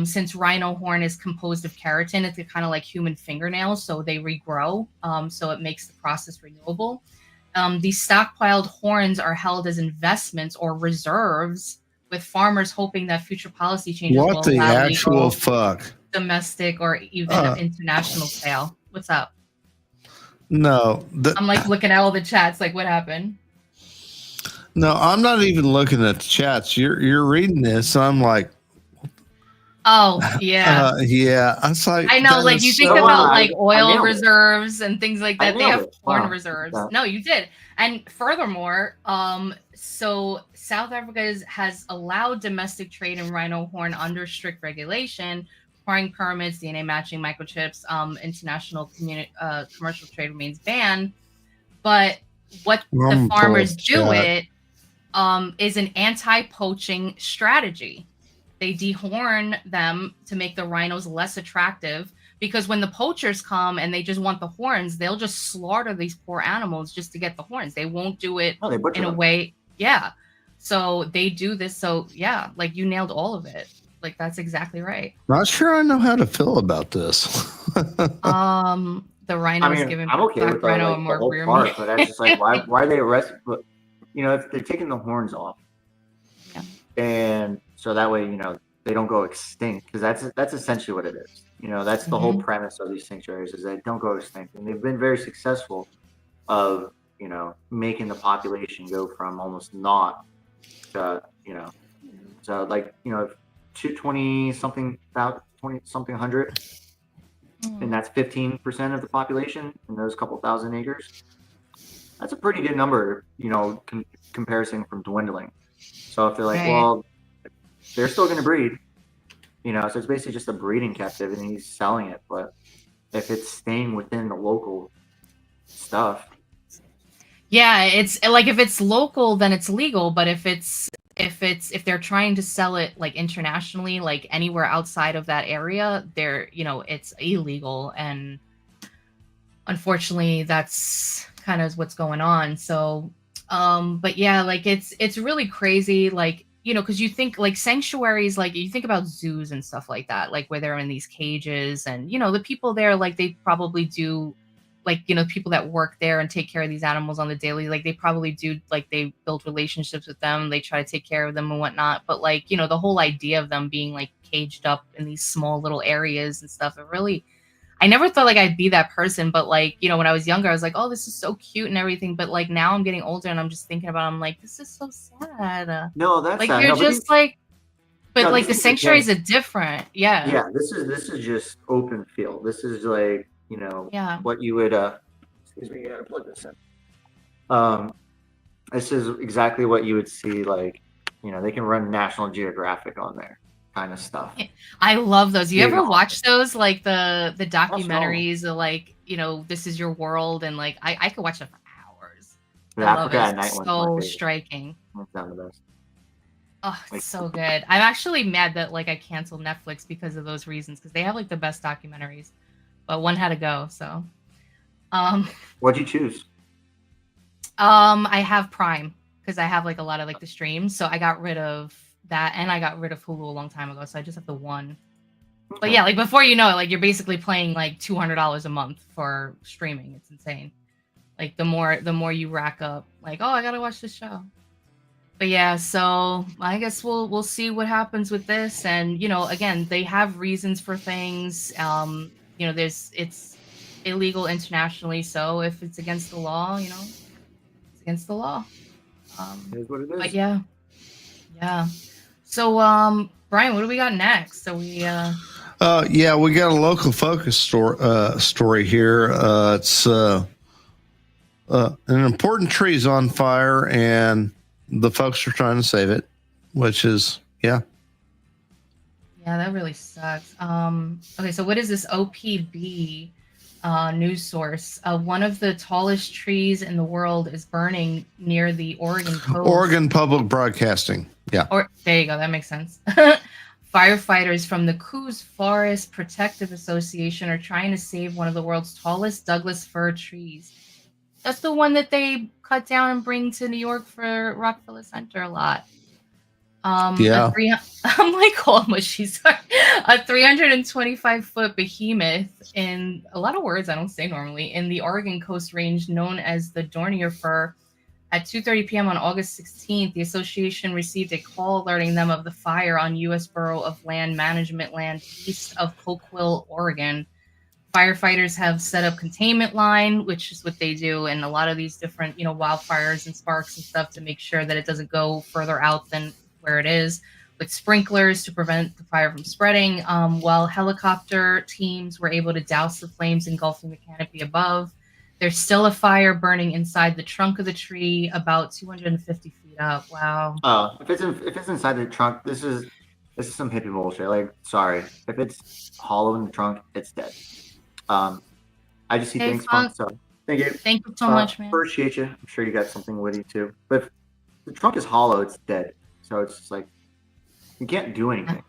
[SPEAKER 4] Since rhino horn is composed of keratin, it's kind of like human fingernails, so they regrow, so it makes the process renewable. These stockpiled horns are held as investments or reserves, with farmers hoping that future policy changes will
[SPEAKER 5] What the
[SPEAKER 4] allow
[SPEAKER 5] actual fuck?
[SPEAKER 4] domestic or even international sale. What's up?
[SPEAKER 5] No.
[SPEAKER 4] I'm like looking at all the chats, like, what happened?
[SPEAKER 5] No, I'm not even looking at the chats. You're reading this. I'm like,
[SPEAKER 4] oh yeah,
[SPEAKER 5] yeah. I was like,
[SPEAKER 4] I know, like you think
[SPEAKER 1] so
[SPEAKER 4] about
[SPEAKER 1] I
[SPEAKER 4] like oil
[SPEAKER 1] nailed it.
[SPEAKER 4] reserves and things like that. They
[SPEAKER 1] nailed
[SPEAKER 4] have
[SPEAKER 1] it.
[SPEAKER 4] corn
[SPEAKER 1] Wow.
[SPEAKER 4] reserves.
[SPEAKER 1] Yeah.
[SPEAKER 4] No, you did. And furthermore, so South Africa has allowed domestic trade in rhino horn under strict regulation, requiring permits, DNA matching, microchips. International commercial trade remains banned. But what the farmers do is an anti-poaching strategy. They dehorn them to make the rhinos less attractive, because when the poachers come and they just want the horns, they'll just slaughter these poor animals just to get the horns. They won't do it in a way. Yeah. So they do this. So yeah, like you nailed all of it. Like that's exactly right.
[SPEAKER 5] Not sure I know how to feel about this.
[SPEAKER 4] The rhino is giving
[SPEAKER 1] I'm okay with
[SPEAKER 4] rhino
[SPEAKER 1] like,
[SPEAKER 4] a more
[SPEAKER 1] the whole
[SPEAKER 4] rear
[SPEAKER 1] part,
[SPEAKER 4] meat.
[SPEAKER 1] but that's just like why are they arrested? But if they're taking the horns off, and so that way they don't go extinct, because that's essentially what it is. That's the whole premise of these sanctuaries, is they don't go extinct, and they've been very successful of making the population go from almost not to so like 220 something about 20 something hundred. And that's 15% of the population in those couple thousand acres. That's a pretty good number, comparison from dwindling. So if they're like, well, they're still going to breed, so it's basically just a breeding captivity, and he's selling it. But if it's staying within the local stuff.
[SPEAKER 4] Yeah, it's like if it's local, then it's legal. But if they're trying to sell it like internationally, like anywhere outside of that area, it's illegal. And unfortunately, that's kind of what's going on. So, but yeah, like it's really crazy, like, because you think like sanctuaries, like you think about zoos and stuff like that, like where they're in these cages, and the people there, like they probably do, like people that work there and take care of these animals on the daily, like they probably do, like they build relationships with them, they try to take care of them and whatnot. But like the whole idea of them being like caged up in these small little areas and stuff, I never thought like I'd be that person. But like when I was younger, I was like, oh, this is so cute and everything. But like now I'm getting older and I'm just thinking about it, I'm like, this is so sad.
[SPEAKER 1] No, that's
[SPEAKER 4] like
[SPEAKER 1] sad.
[SPEAKER 4] you're
[SPEAKER 1] No,
[SPEAKER 4] just like, but
[SPEAKER 1] no,
[SPEAKER 4] like the
[SPEAKER 1] this is
[SPEAKER 4] sanctuaries are different.
[SPEAKER 1] Yeah, this is just open field. This is like what you would excuse me, gotta plug this in. This is exactly what you would see, like they can run National Geographic on there kind of stuff.
[SPEAKER 4] I love those. You ever
[SPEAKER 1] Yeah.
[SPEAKER 4] watch those, like the documentaries of like This Is Your World, and like I could watch it for hours.
[SPEAKER 1] The
[SPEAKER 4] I love
[SPEAKER 1] Africa
[SPEAKER 4] it.
[SPEAKER 1] at Night
[SPEAKER 4] It's
[SPEAKER 1] one's my
[SPEAKER 4] so
[SPEAKER 1] favorite.
[SPEAKER 4] striking.
[SPEAKER 1] That's not the best.
[SPEAKER 4] Oh,
[SPEAKER 1] Like,
[SPEAKER 4] it's so good. I'm actually mad that like I canceled Netflix because of those reasons because they have like the best documentaries, but one had to go. So, um,
[SPEAKER 1] what'd you choose?
[SPEAKER 4] I have Prime because I have like a lot of like the streams, so I got rid of that and I got rid of Hulu a long time ago, so I just have the one. But
[SPEAKER 1] Okay.
[SPEAKER 4] yeah, like before you know it, like you're basically playing like $200 a month for streaming. It's insane. Like the more you rack up, like, oh, I gotta watch this show. But yeah, so I guess we'll see what happens with this. And again, they have reasons for things. It's illegal internationally, so if it's against the law, it's against the law.
[SPEAKER 1] It is what it
[SPEAKER 4] But
[SPEAKER 1] is.
[SPEAKER 4] yeah. So Brian, what do we got next? So we
[SPEAKER 5] Yeah, we got a local focus story here. It's an important tree's on fire, and the folks are trying to save it, which is, yeah.
[SPEAKER 4] Yeah, that really sucks. Okay, so what is this OPB news source? One of the tallest trees in the world is burning near the Oregon coast.
[SPEAKER 5] Oregon Public Broadcasting. Yeah.
[SPEAKER 4] Or there you go. That makes sense. Firefighters from the Coos Forest Protective Association are trying to save one of the world's tallest Douglas fir trees. That's the one that they cut down and bring to New York for Rockefeller Center a lot.
[SPEAKER 5] Yeah.
[SPEAKER 4] I'm like all mushy. Sorry. A 325-foot behemoth in a lot of words I don't say normally in the Oregon Coast Range known as the Dornier fir. At 2:30 p.m. on August 16th, the association received a call alerting them of the fire on U.S. Bureau of Land Management land east of Coquille, Oregon. Firefighters have set up containment line, which is what they do in a lot of these different, wildfires and sparks and stuff to make sure that it doesn't go further out than where it is, with sprinklers to prevent the fire from spreading, while helicopter teams were able to douse the flames engulfing the canopy above. There's still a fire burning inside the trunk of the tree, about 250 feet up. Wow.
[SPEAKER 1] Oh, if it's inside the trunk, this is some hippie bullshit. Like, sorry, if it's hollow in the trunk, it's dead. I just see
[SPEAKER 4] Hey,
[SPEAKER 1] things
[SPEAKER 4] Funk.
[SPEAKER 1] fun. So thank you.
[SPEAKER 4] Thank you so much, man.
[SPEAKER 1] Appreciate you. I'm sure you got something witty too. But if the trunk is hollow, it's dead. So it's just like you can't do anything.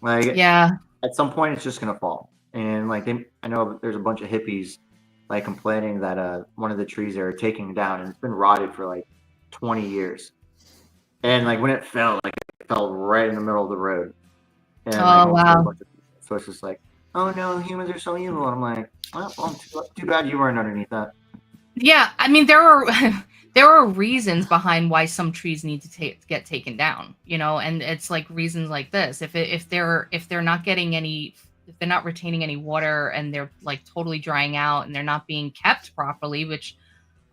[SPEAKER 1] Like,
[SPEAKER 4] Yeah.
[SPEAKER 1] at some point, it's just gonna fall. And like I know there's a bunch of hippies like complaining that one of the trees they're taking down and it's been rotted for like 20 years. And like when it fell right in the middle of the road. And
[SPEAKER 4] Oh, wow.
[SPEAKER 1] So it's just like, oh no, humans are so evil. And I'm like, well, too bad you weren't underneath that.
[SPEAKER 4] Yeah, I mean there are reasons behind why some trees need to get taken down, and it's like reasons like this. If they're not getting any, if they're not retaining any water and they're like totally drying out and they're not being kept properly, which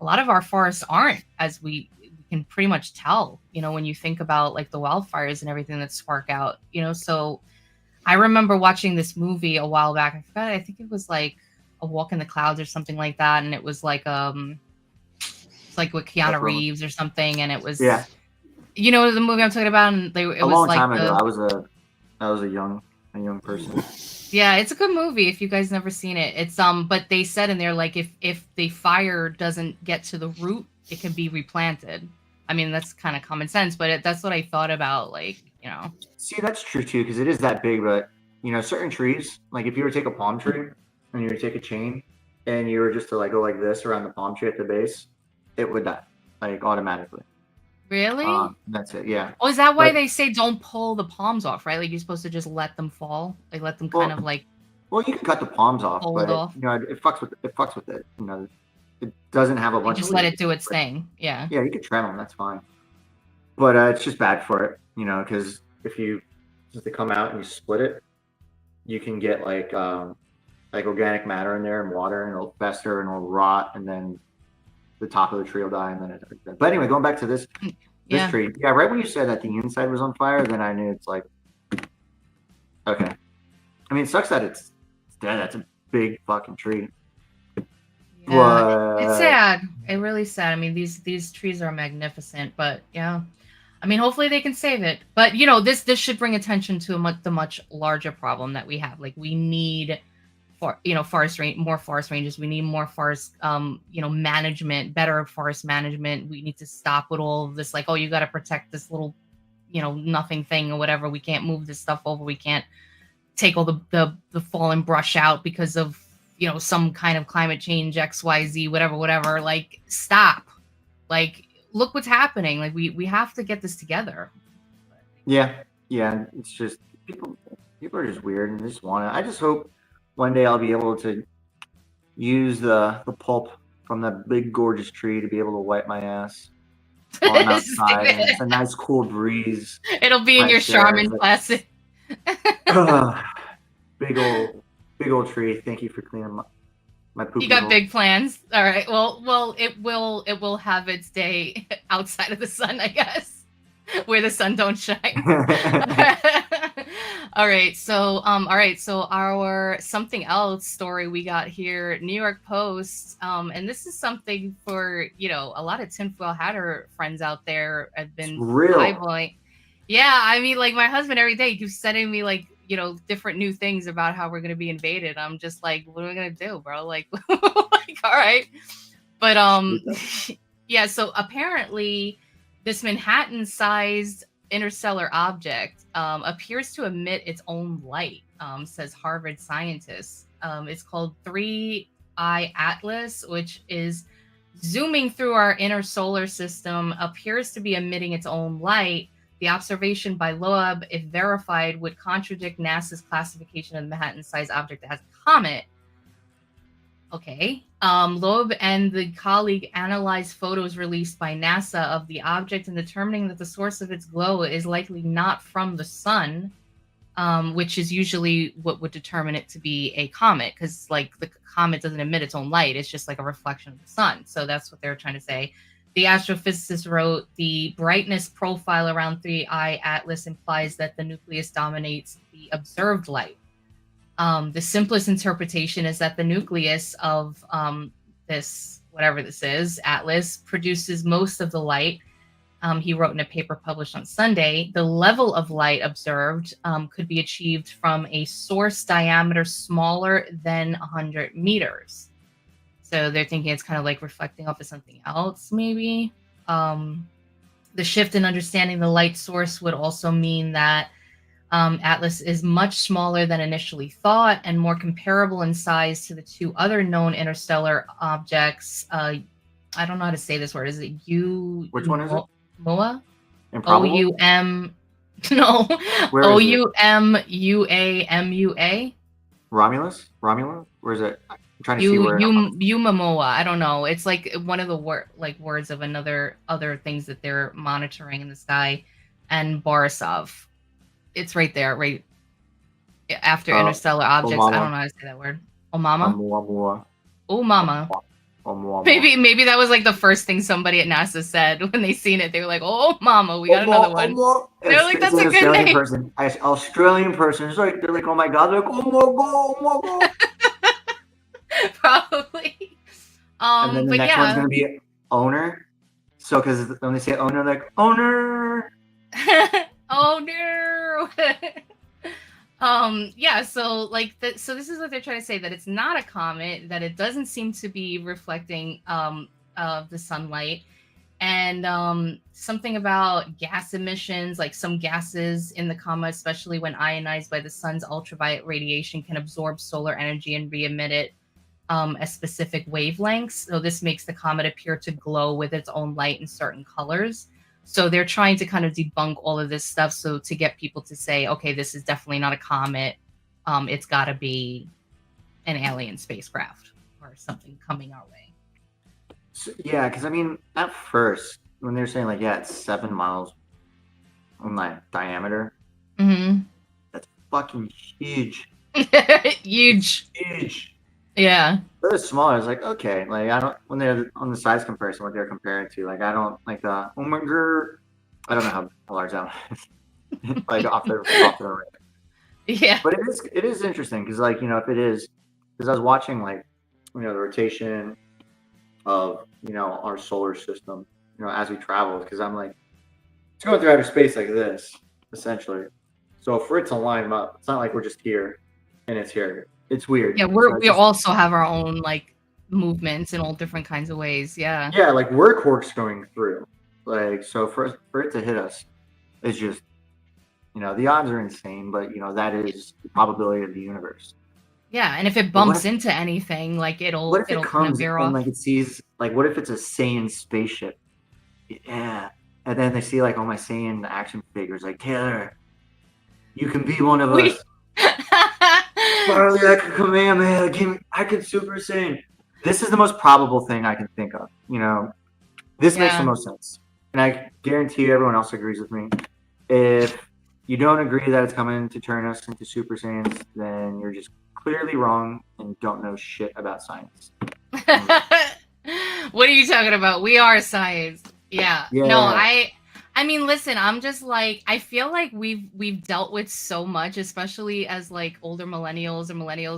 [SPEAKER 4] a lot of our forests aren't, as we can pretty much tell, when you think about like the wildfires and everything that spark out, so I remember watching this movie a while back. I forgot, I think it was like A Walk in the Clouds or something like that, and it was like it's like with Keanu Reeves or something, and it was
[SPEAKER 1] the
[SPEAKER 4] movie I'm talking about, and it
[SPEAKER 1] a
[SPEAKER 4] was
[SPEAKER 1] long
[SPEAKER 4] like
[SPEAKER 1] time ago. I was a young person.
[SPEAKER 4] Yeah, it's a good movie if you guys never seen it. It's but they said in there like if the fire doesn't get to the root, it can be replanted. I mean, that's kind of common sense, but that's what I thought about, like,
[SPEAKER 1] See, that's true too, because it is that big. But certain trees, like if you were to take a palm tree and you were to take a chain and you were just to like go like this around the palm tree at the base, it would die like automatically.
[SPEAKER 4] Really?
[SPEAKER 1] That's it. Yeah.
[SPEAKER 4] Oh, is that why they say don't pull the palms off, right? Like you're supposed to just let them fall, like let them kind of like.
[SPEAKER 1] Well, you can cut the palms off, but
[SPEAKER 4] off.
[SPEAKER 1] it fucks with it. It doesn't have a bunch.
[SPEAKER 4] Just let it do its thing. Yeah.
[SPEAKER 1] Yeah, you can trim them. That's fine. But it's just bad for it, because if you just to come out and you split it, you can get like organic matter in there and water, and it'll fester and it'll rot, and then the top of the tree will die, and then it's dead. But anyway, going back to this tree, yeah, right when you said that the inside was on fire, then I knew it's like, okay. I mean, it sucks that it's dead. That's a big fucking tree.
[SPEAKER 4] Yeah, it's sad. It's really sad. I mean, these trees are magnificent, but yeah. I mean, hopefully they can save it. But this should bring attention to the much larger problem that we have. Like we need more forest ranges. We need more forest management, better forest management. We need to stop with all of this, like, oh, you got to protect this little nothing thing or whatever. We can't move this stuff over. We can't take all the fallen brush out because of some kind of climate change, XYZ, whatever. Like, stop. Like, look what's happening. Like, we have to get this together.
[SPEAKER 1] Yeah, it's just people are just weird and just want to. I just hope one day I'll be able to use the pulp from that big gorgeous tree to be able to wipe my ass while I'm outside. And it's a nice cool breeze.
[SPEAKER 4] It'll be in your Charmin classic.
[SPEAKER 1] Big old tree. Thank you for cleaning my poop.
[SPEAKER 4] You got big plans. All right. Well, it will have its day outside of the sun, I guess. Where the sun don't shine. All right. So our something else story we got here, New York Post. And this is something for, a lot of tinfoil hatter friends out there have been eyeballing. Yeah. I mean, like, my husband every day keeps sending me like, different new things about how we're going to be invaded. I'm just like, what are we going to do, bro? Like, all right. But, yeah. So apparently, this Manhattan-sized interstellar object appears to emit its own light, says Harvard scientists. It's called 3I Atlas, which is zooming through our inner solar system, appears to be emitting its own light. The observation by Loeb, if verified, would contradict NASA's classification of the Manhattan-sized object as a comet. Okay. Loeb and the colleague analyzed photos released by NASA of the object and determining that the source of its glow is likely not from the sun, which is usually what would determine it to be a comet, because like the comet doesn't emit its own light. It's just like a reflection of the sun. So that's what they're trying to say. The astrophysicist wrote, the brightness profile around 3I Atlas implies that the nucleus dominates the observed light. The simplest interpretation is that the nucleus of this, whatever this is, Atlas, produces most of the light. He wrote in a paper published on Sunday, the level of light observed could be achieved from a source diameter smaller than 100 meters. So they're thinking it's kind of like reflecting off of something else, maybe. The shift in understanding the light source would also mean that Atlas is much smaller than initially thought and more comparable in size to the two other known interstellar objects. I don't know how to say this word. Is it
[SPEAKER 1] Which one is it?
[SPEAKER 4] MOA?
[SPEAKER 1] Improbable?
[SPEAKER 4] O-U-M. No. O-U-M-U-A-M-U-A?
[SPEAKER 1] Romulus? Where is it? I'm trying to see where.
[SPEAKER 4] Yumamoa. I don't know. It's like one of the words of other things that they're monitoring in the sky. And Borisov. It's right there, right after interstellar objects.
[SPEAKER 1] Omama.
[SPEAKER 4] I don't know how to say that word. Omama?
[SPEAKER 1] Omama.
[SPEAKER 4] Omama. Maybe that was like the first thing somebody at NASA said when they seen it. They were like, "Oh, mama, we got another one." They're like, "That's a good
[SPEAKER 1] Australian
[SPEAKER 4] name."
[SPEAKER 1] person. Australian person. It's like they're like, "Oh my god!" They're like, "Oh my god!"
[SPEAKER 4] Probably.
[SPEAKER 1] And then the
[SPEAKER 4] but
[SPEAKER 1] next
[SPEAKER 4] yeah.
[SPEAKER 1] one's gonna be owner. So because when they say owner, they're like owner.
[SPEAKER 4] Oh no. Yeah, so like so this is what they're trying to say, that it's not a comet, that it doesn't seem to be reflecting of the sunlight, and something about gas emissions, like some gases in the comet, especially when ionized by the sun's ultraviolet radiation, can absorb solar energy and re-emit it at specific wavelengths. So this makes the comet appear to glow with its own light in certain colors. So they're trying to kind of debunk all of this stuff, so to get people to say, okay, this is definitely not a comet. It's got to be an alien spacecraft or something coming our way.
[SPEAKER 1] So, yeah, because I mean, at first, when they're saying like, yeah, it's 7 miles in like diameter, that's fucking huge.
[SPEAKER 4] Huge. Yeah.
[SPEAKER 1] But it's smaller. It's like, okay, like I don't, when they're on the size comparison, what they're comparing to, like I don't like the oh my god, I don't know how large that is. Like off the rim.
[SPEAKER 4] Yeah.
[SPEAKER 1] But it is interesting because like if it is, because I was watching like the rotation of our solar system as we travel, because I'm like it's going through outer space like this essentially. So for it to line up, it's not like we're just here and it's here. It's weird.
[SPEAKER 4] Yeah, we also have our own like movements in all different kinds of ways. Yeah.
[SPEAKER 1] Yeah, like we're corkscrewing through. Like so for it to hit us, It's just, the odds are insane, but that is the probability of the universe.
[SPEAKER 4] Yeah, and if it
[SPEAKER 1] But
[SPEAKER 4] bumps into anything, like it'll
[SPEAKER 1] what if it
[SPEAKER 4] kind of
[SPEAKER 1] comes
[SPEAKER 4] veer
[SPEAKER 1] and
[SPEAKER 4] off.
[SPEAKER 1] like it sees, like, what if it's a Saiyan spaceship? Yeah. And then they see like all my Saiyan action figures, like, Taylor, you can be one of us. Finally, I can Kamehameha. I can Super Saiyan. This is the most probable thing I can think of. This makes the
[SPEAKER 4] Yeah.
[SPEAKER 1] most sense. And I guarantee you everyone else agrees with me. If you don't agree that it's coming to turn us into Super Saiyans, then you're just clearly wrong and don't know shit about science.
[SPEAKER 4] What are you talking about? We are science. Yeah.
[SPEAKER 1] Yeah.
[SPEAKER 4] No, I mean, listen, I'm just like, I feel like we've dealt with so much, especially as like older millennials,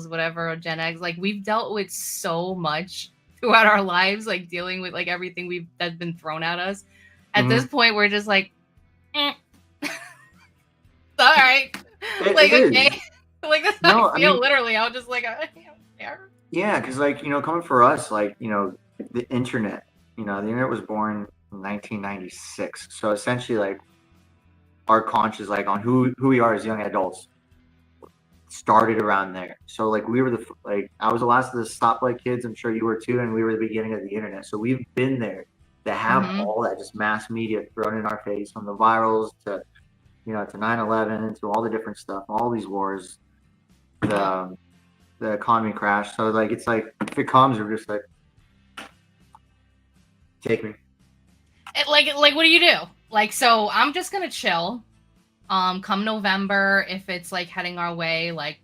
[SPEAKER 4] whatever, or Gen X. Like we've dealt with so much throughout our lives, like dealing with like everything that's been thrown at us. At this point, we're just like, all right, like okay, like that's how I feel. Literally, I was just like, I don't care.
[SPEAKER 1] Yeah, because like coming for us, like the internet. The internet was born in 1996, so essentially, like our conscious, like on who we are as young adults, started around there. So like we were I was the last of the stoplight kids. I'm sure you were too, and we were the beginning of the internet. So we've been there to have all that just mass media thrown in our face, from the virals to to 9/11 to all the different stuff, all these wars, the economy crash. So like it's like if it comes, we're just like, take me.
[SPEAKER 4] Like what do you do? Like, so I'm just gonna chill. Come November, if it's like heading our way, like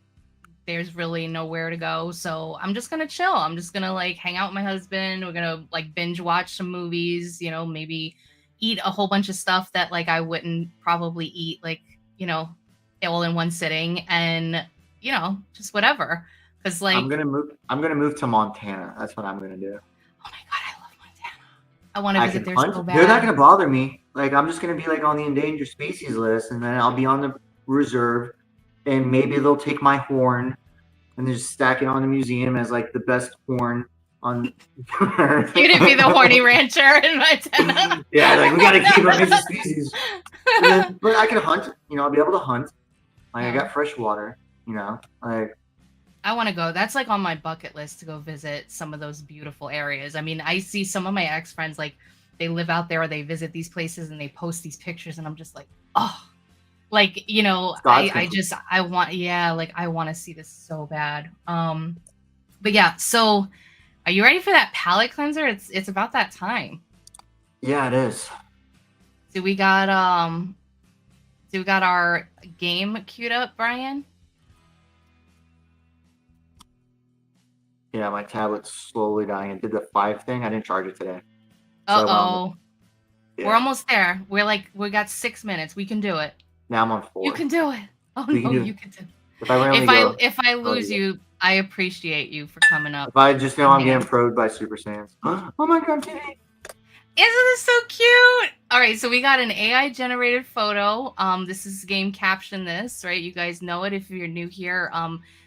[SPEAKER 4] there's really nowhere to go, so I'm just gonna chill. I'm just gonna like hang out with my husband. We're gonna like binge watch some movies, maybe eat a whole bunch of stuff that like I wouldn't probably eat, like all in one sitting, and just whatever. Because like
[SPEAKER 1] I'm gonna move to Montana. That's what I'm gonna do.
[SPEAKER 4] Oh my god, I love Montana. I want to visit there so bad.
[SPEAKER 1] They're not gonna bother me. Like I'm just gonna be like on the endangered species list, and then I'll be on the reserve, and maybe they'll take my horn and they just stack it on the museum as like the best horn on.
[SPEAKER 4] You're gonna be the horny rancher in Montana.
[SPEAKER 1] Yeah, like we gotta keep them as a species. But I can hunt. I'll be able to hunt. Like I got fresh water. Like.
[SPEAKER 4] I want to go. That's like on my bucket list to go visit some of those beautiful areas. I mean, I see some of my ex-friends, like they live out there or they visit these places and they post these pictures and I'm just like, oh, like, I want to see this so bad. But yeah, so are you ready for that palate cleanser? It's about that time.
[SPEAKER 1] Yeah, it is.
[SPEAKER 4] So we got our game queued up, Brian?
[SPEAKER 1] Yeah, my tablet's slowly dying. It did the 5 thing. I didn't charge it today.
[SPEAKER 4] Uh-oh. Yeah. We're almost there. We got 6 minutes. We can do it.
[SPEAKER 1] Now I'm on 4.
[SPEAKER 4] You can do it. Oh no, you can do
[SPEAKER 1] it.
[SPEAKER 4] If I lose you, I appreciate you for coming up.
[SPEAKER 1] If I just know I'm getting probed by Super Saiyans. Oh my god, Kitty.
[SPEAKER 4] Isn't this so cute? All right, so we got an AI generated photo. This is game caption this, right? You guys know it if you're new here.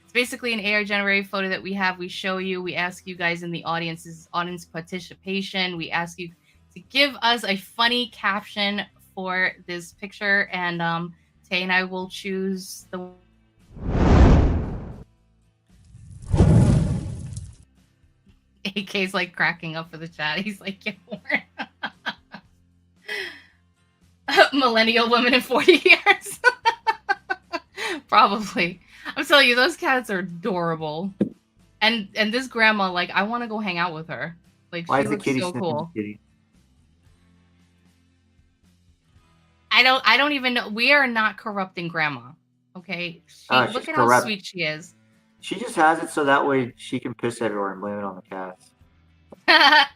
[SPEAKER 4] It's basically an AI generated photo that we have. We show you, we ask you guys in the audience, this is audience participation. We ask you to give us a funny caption for this picture, and Tay and I will choose the AK's like cracking up for the chat. He's like, yeah, millennial woman in 40 years. Probably. I'm telling you, those cats are adorable. And this grandma, like, I want to go hang out with her. Like, she looks so cool. I don't even know. We are not corrupting grandma. Okay? Look at how sweet she is.
[SPEAKER 1] She just has it so that way she can piss everywhere and blame it on the cats. That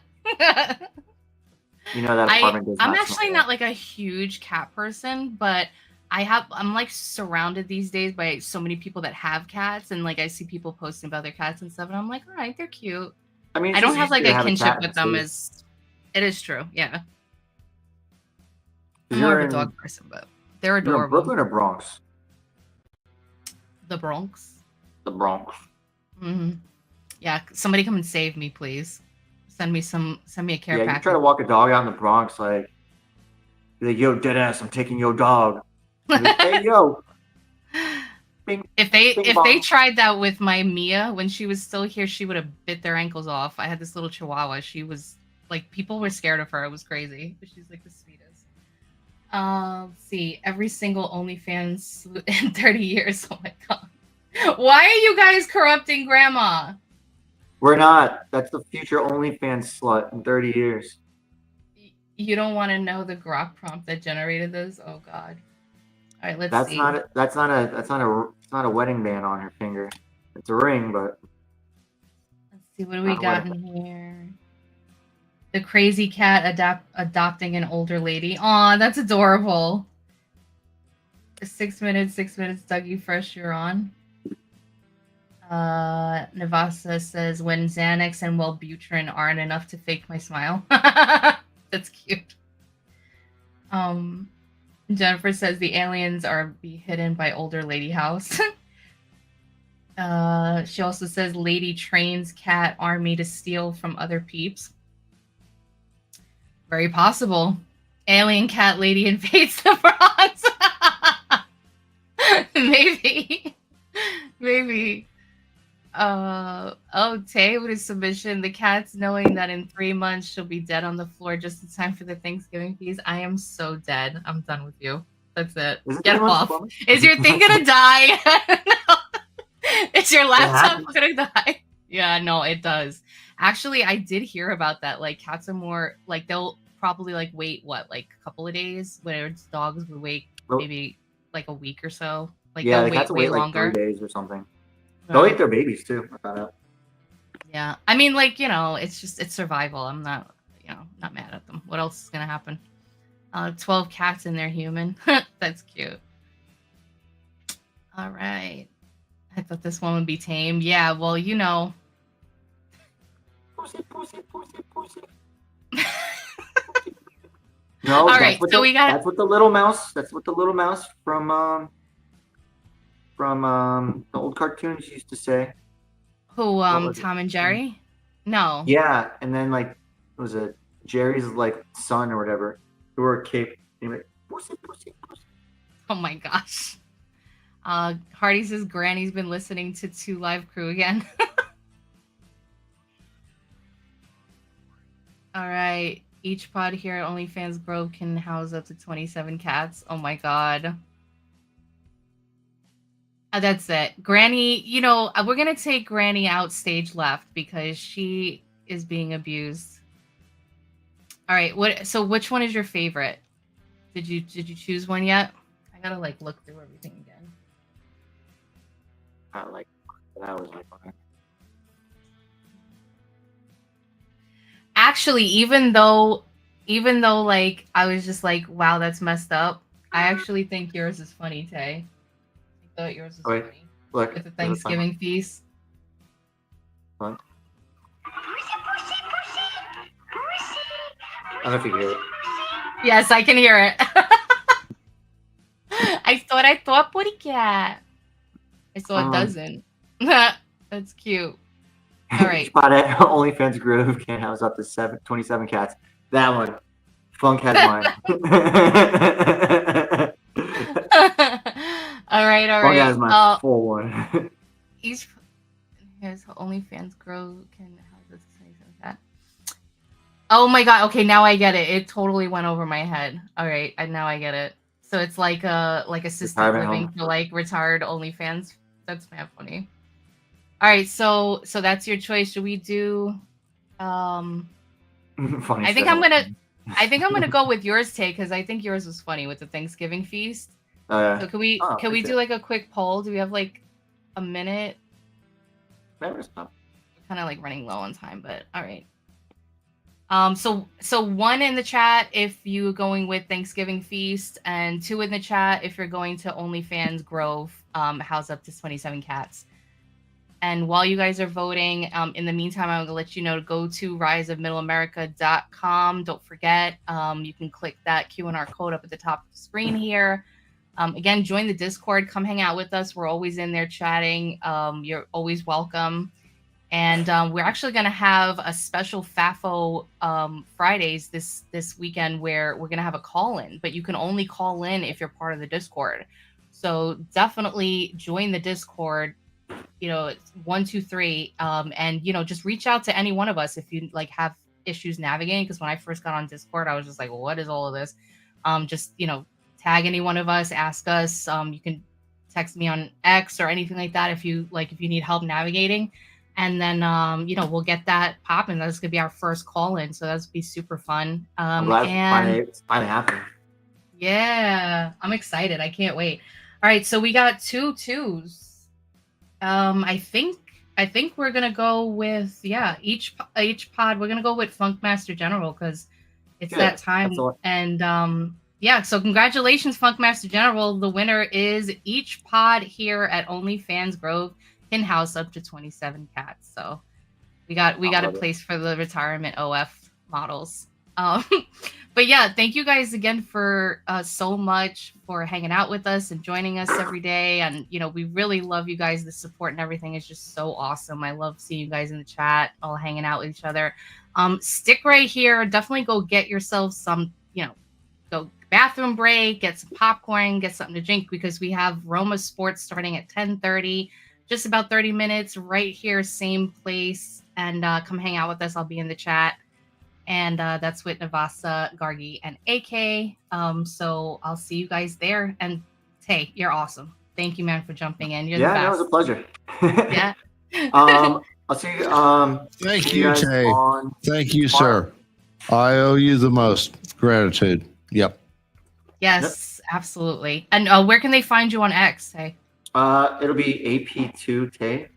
[SPEAKER 1] apartment does not.
[SPEAKER 4] I'm actually not like a huge cat person, but I'm like surrounded these days by so many people that have cats, and like I see people posting about their cats and stuff, and I'm like, all right, they're cute. I mean, I don't have like a kinship with them. It is true, yeah. I'm more of a dog person, but they're adorable.
[SPEAKER 1] You're in Brooklyn or Bronx?
[SPEAKER 4] The Bronx.
[SPEAKER 1] The Bronx.
[SPEAKER 4] Mm-hmm. Yeah, somebody come and save me, please. Send me a care package.
[SPEAKER 1] You try to walk a dog out in the Bronx, like Be like, yo, deadass, I'm taking your dog. Be like, hey, yo. Bing,
[SPEAKER 4] If they
[SPEAKER 1] bing
[SPEAKER 4] if
[SPEAKER 1] bong.
[SPEAKER 4] they tried that with my Mia when she was still here, she would have bit their ankles off. I had this little Chihuahua. She was like, people were scared of her. It was crazy, but she's like the sweetest. Let's see, every single OnlyFans in 30 years. Oh my god, why are you guys corrupting Grandma?
[SPEAKER 1] We're not. That's the future OnlyFans slut in 30 years.
[SPEAKER 4] You don't want to know the grok prompt that generated this? Oh god. All right, let's
[SPEAKER 1] That's
[SPEAKER 4] see.
[SPEAKER 1] That's not a wedding band on her finger. It's a ring, but
[SPEAKER 4] Let's see, what do we
[SPEAKER 1] not a
[SPEAKER 4] got
[SPEAKER 1] wedding
[SPEAKER 4] in here? The crazy cat adopting an older lady. Aw, that's adorable. 6 minutes, Dougie Fresh, you're on. Navasa says, when Xanax and Wellbutrin aren't enough to fake my smile. That's cute. Jennifer says the aliens are be hidden by older lady house. She also says lady trains cat army to steal from other peeps. Very possible. Alien cat lady invades the Bronx. Maybe. Maybe. Tay with his submission. The cat's knowing that in 3 months she'll be dead on the floor just in time for the Thanksgiving feast. I am so dead. I'm done with you. That's it. Get off. Is your thing gonna die? No. Is your laptop gonna die? Yeah, no, it does. Actually, I did hear about that. Like, cats are more like, they'll probably like wait like a couple of days, whereas dogs would wait maybe like a week or so. Like,
[SPEAKER 1] yeah,
[SPEAKER 4] they'll
[SPEAKER 1] the cats
[SPEAKER 4] wait
[SPEAKER 1] wait like
[SPEAKER 4] longer.
[SPEAKER 1] 3 days or something. They'll eat their babies too. I found out.
[SPEAKER 4] Yeah, I mean, like, it's survival. I'm not, not mad at them. What else is gonna happen? 12 cats and they're human. That's cute. All right. I thought this one would be tame. Yeah, well,
[SPEAKER 1] Pussy, pussy, pussy, pussy. No,
[SPEAKER 4] all right. So we got.
[SPEAKER 1] That's what the little mouse. That's what the little mouse from the old cartoons used to say.
[SPEAKER 4] Who? Tom and Jerry? No.
[SPEAKER 1] Yeah, and then like, was it Jerry's like son or whatever? Who wore a cape? Anyway, pussy, pussy, pussy.
[SPEAKER 4] Oh my gosh. Hardy says Granny's been listening to 2 Live Crew again. All right. Each pod here at OnlyFans Grove can house up to 27 cats. Oh my god. That's it. Granny, we're going to take Granny out stage left because she is being abused. All right. So which one is your favorite? Did you choose one yet? I got to like look through everything again.
[SPEAKER 1] That was like fun.
[SPEAKER 4] Actually, even though like I was just like, wow, that's messed up. I actually think yours is funny, Tay. I thought yours was funny.
[SPEAKER 1] Look,
[SPEAKER 4] with the Thanksgiving feast.
[SPEAKER 1] What? I don't know if you hear it.
[SPEAKER 4] Yes, I can hear it. I thought Putty Cat. I saw it doesn't. That's cute. All right.
[SPEAKER 1] Spot at OnlyFans Grove can house up to 27 cats. That one. Funk has mine.
[SPEAKER 4] All right.
[SPEAKER 1] Funk has my full one.
[SPEAKER 4] Here's OnlyFans Grove can house up to 27 cats. Oh my god. Okay, now I get it. It totally went over my head. All right, now I get it. So it's like assisted living for like retired OnlyFans. That's mad funny. All right, so that's your choice. Should we do?
[SPEAKER 1] Funny
[SPEAKER 4] I think I'm gonna go with yours, Tay, because I think yours was funny with the Thanksgiving feast. So can we do like a quick poll? Do we have like a minute?
[SPEAKER 1] Never stop.
[SPEAKER 4] Kind of like running low on time, but all right. So 1 in the chat if you're going with Thanksgiving feast, and 2 in the chat if you're going to OnlyFans Grove, house up to 27 cats. And while you guys are voting, in the meantime, I'm going to let you know to go to riseofmiddleamerica.com. Don't forget, you can click that Q&R code up at the top of the screen here. Again, join the Discord. Come hang out with us. We're always in there chatting. You're always welcome. And we're actually going to have a special FAFO Fridays this weekend where we're going to have a call-in, but you can only call in if you're part of the Discord. So definitely join the Discord. It's 123, and just reach out to any one of us if you like have issues navigating. Because when I first got on Discord, I was just like, well, what is all of this? Just tag any one of us, ask us. You can text me on X or anything like that if you need help navigating. And then, we'll get that popping. That's going to be our first call in. So that's be super fun.
[SPEAKER 1] I'm glad it's finally happening.
[SPEAKER 4] Yeah, I'm excited. I can't wait. All right. So we got 2 twos. I think we're going to go with, each pod, we're going to go with Funkmaster General because it's that time. And, so congratulations, Funkmaster General. The winner is each pod here at OnlyFans Grove can house up to 27 cats. So we got a place for the retirement OF models. But yeah, thank you guys again for so much for hanging out with us and joining us every day. And we really love you guys. The support and everything is just so awesome. I love seeing you guys in the chat, all hanging out with each other. Stick right here. Definitely go get yourself some, go bathroom break, get some popcorn, get something to drink, because we have Roma Sports starting at 10:30. Just about 30 minutes right here, same place. And come hang out with us. I'll be in the chat. And that's with Navasa, Gargi, and AK. So I'll see you guys there. And Tay, you're awesome. Thank you, man, for jumping in. You're the best.
[SPEAKER 1] Yeah, it was a pleasure.
[SPEAKER 4] Yeah.
[SPEAKER 1] I'll see you.
[SPEAKER 5] Thank you, Tay. Thank you, sir. I owe you the most gratitude. Yep.
[SPEAKER 4] Yes, absolutely. And where can they find you on X, Tay?
[SPEAKER 1] It'll be AP2 Tay.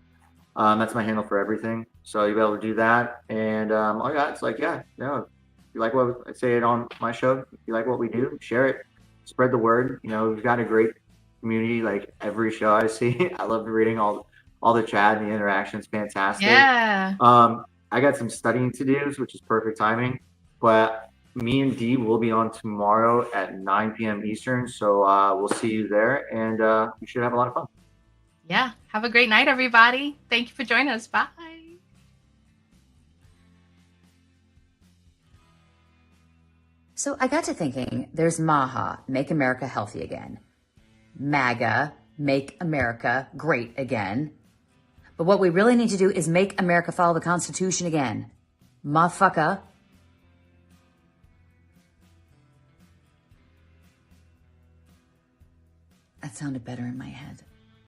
[SPEAKER 1] That's my handle for everything. So you'll be able to do that. And it's like, if you like what I say it on my show, if you like what we do, share it, spread the word. We've got a great community. Like every show I see, I love reading all the chat and the interactions. Fantastic.
[SPEAKER 4] Yeah.
[SPEAKER 1] I got some studying to do, which is perfect timing. But me and Dee will be on tomorrow at 9 p.m. Eastern. So we'll see you there, and we should have a lot of fun.
[SPEAKER 4] Yeah. Have a great night, everybody. Thank you for joining us. Bye.
[SPEAKER 7] So I got to thinking, there's MAHA, Make America Healthy Again. MAGA, Make America Great Again. But what we really need to do is make America follow the Constitution again. Motherfucker. That sounded better in my head.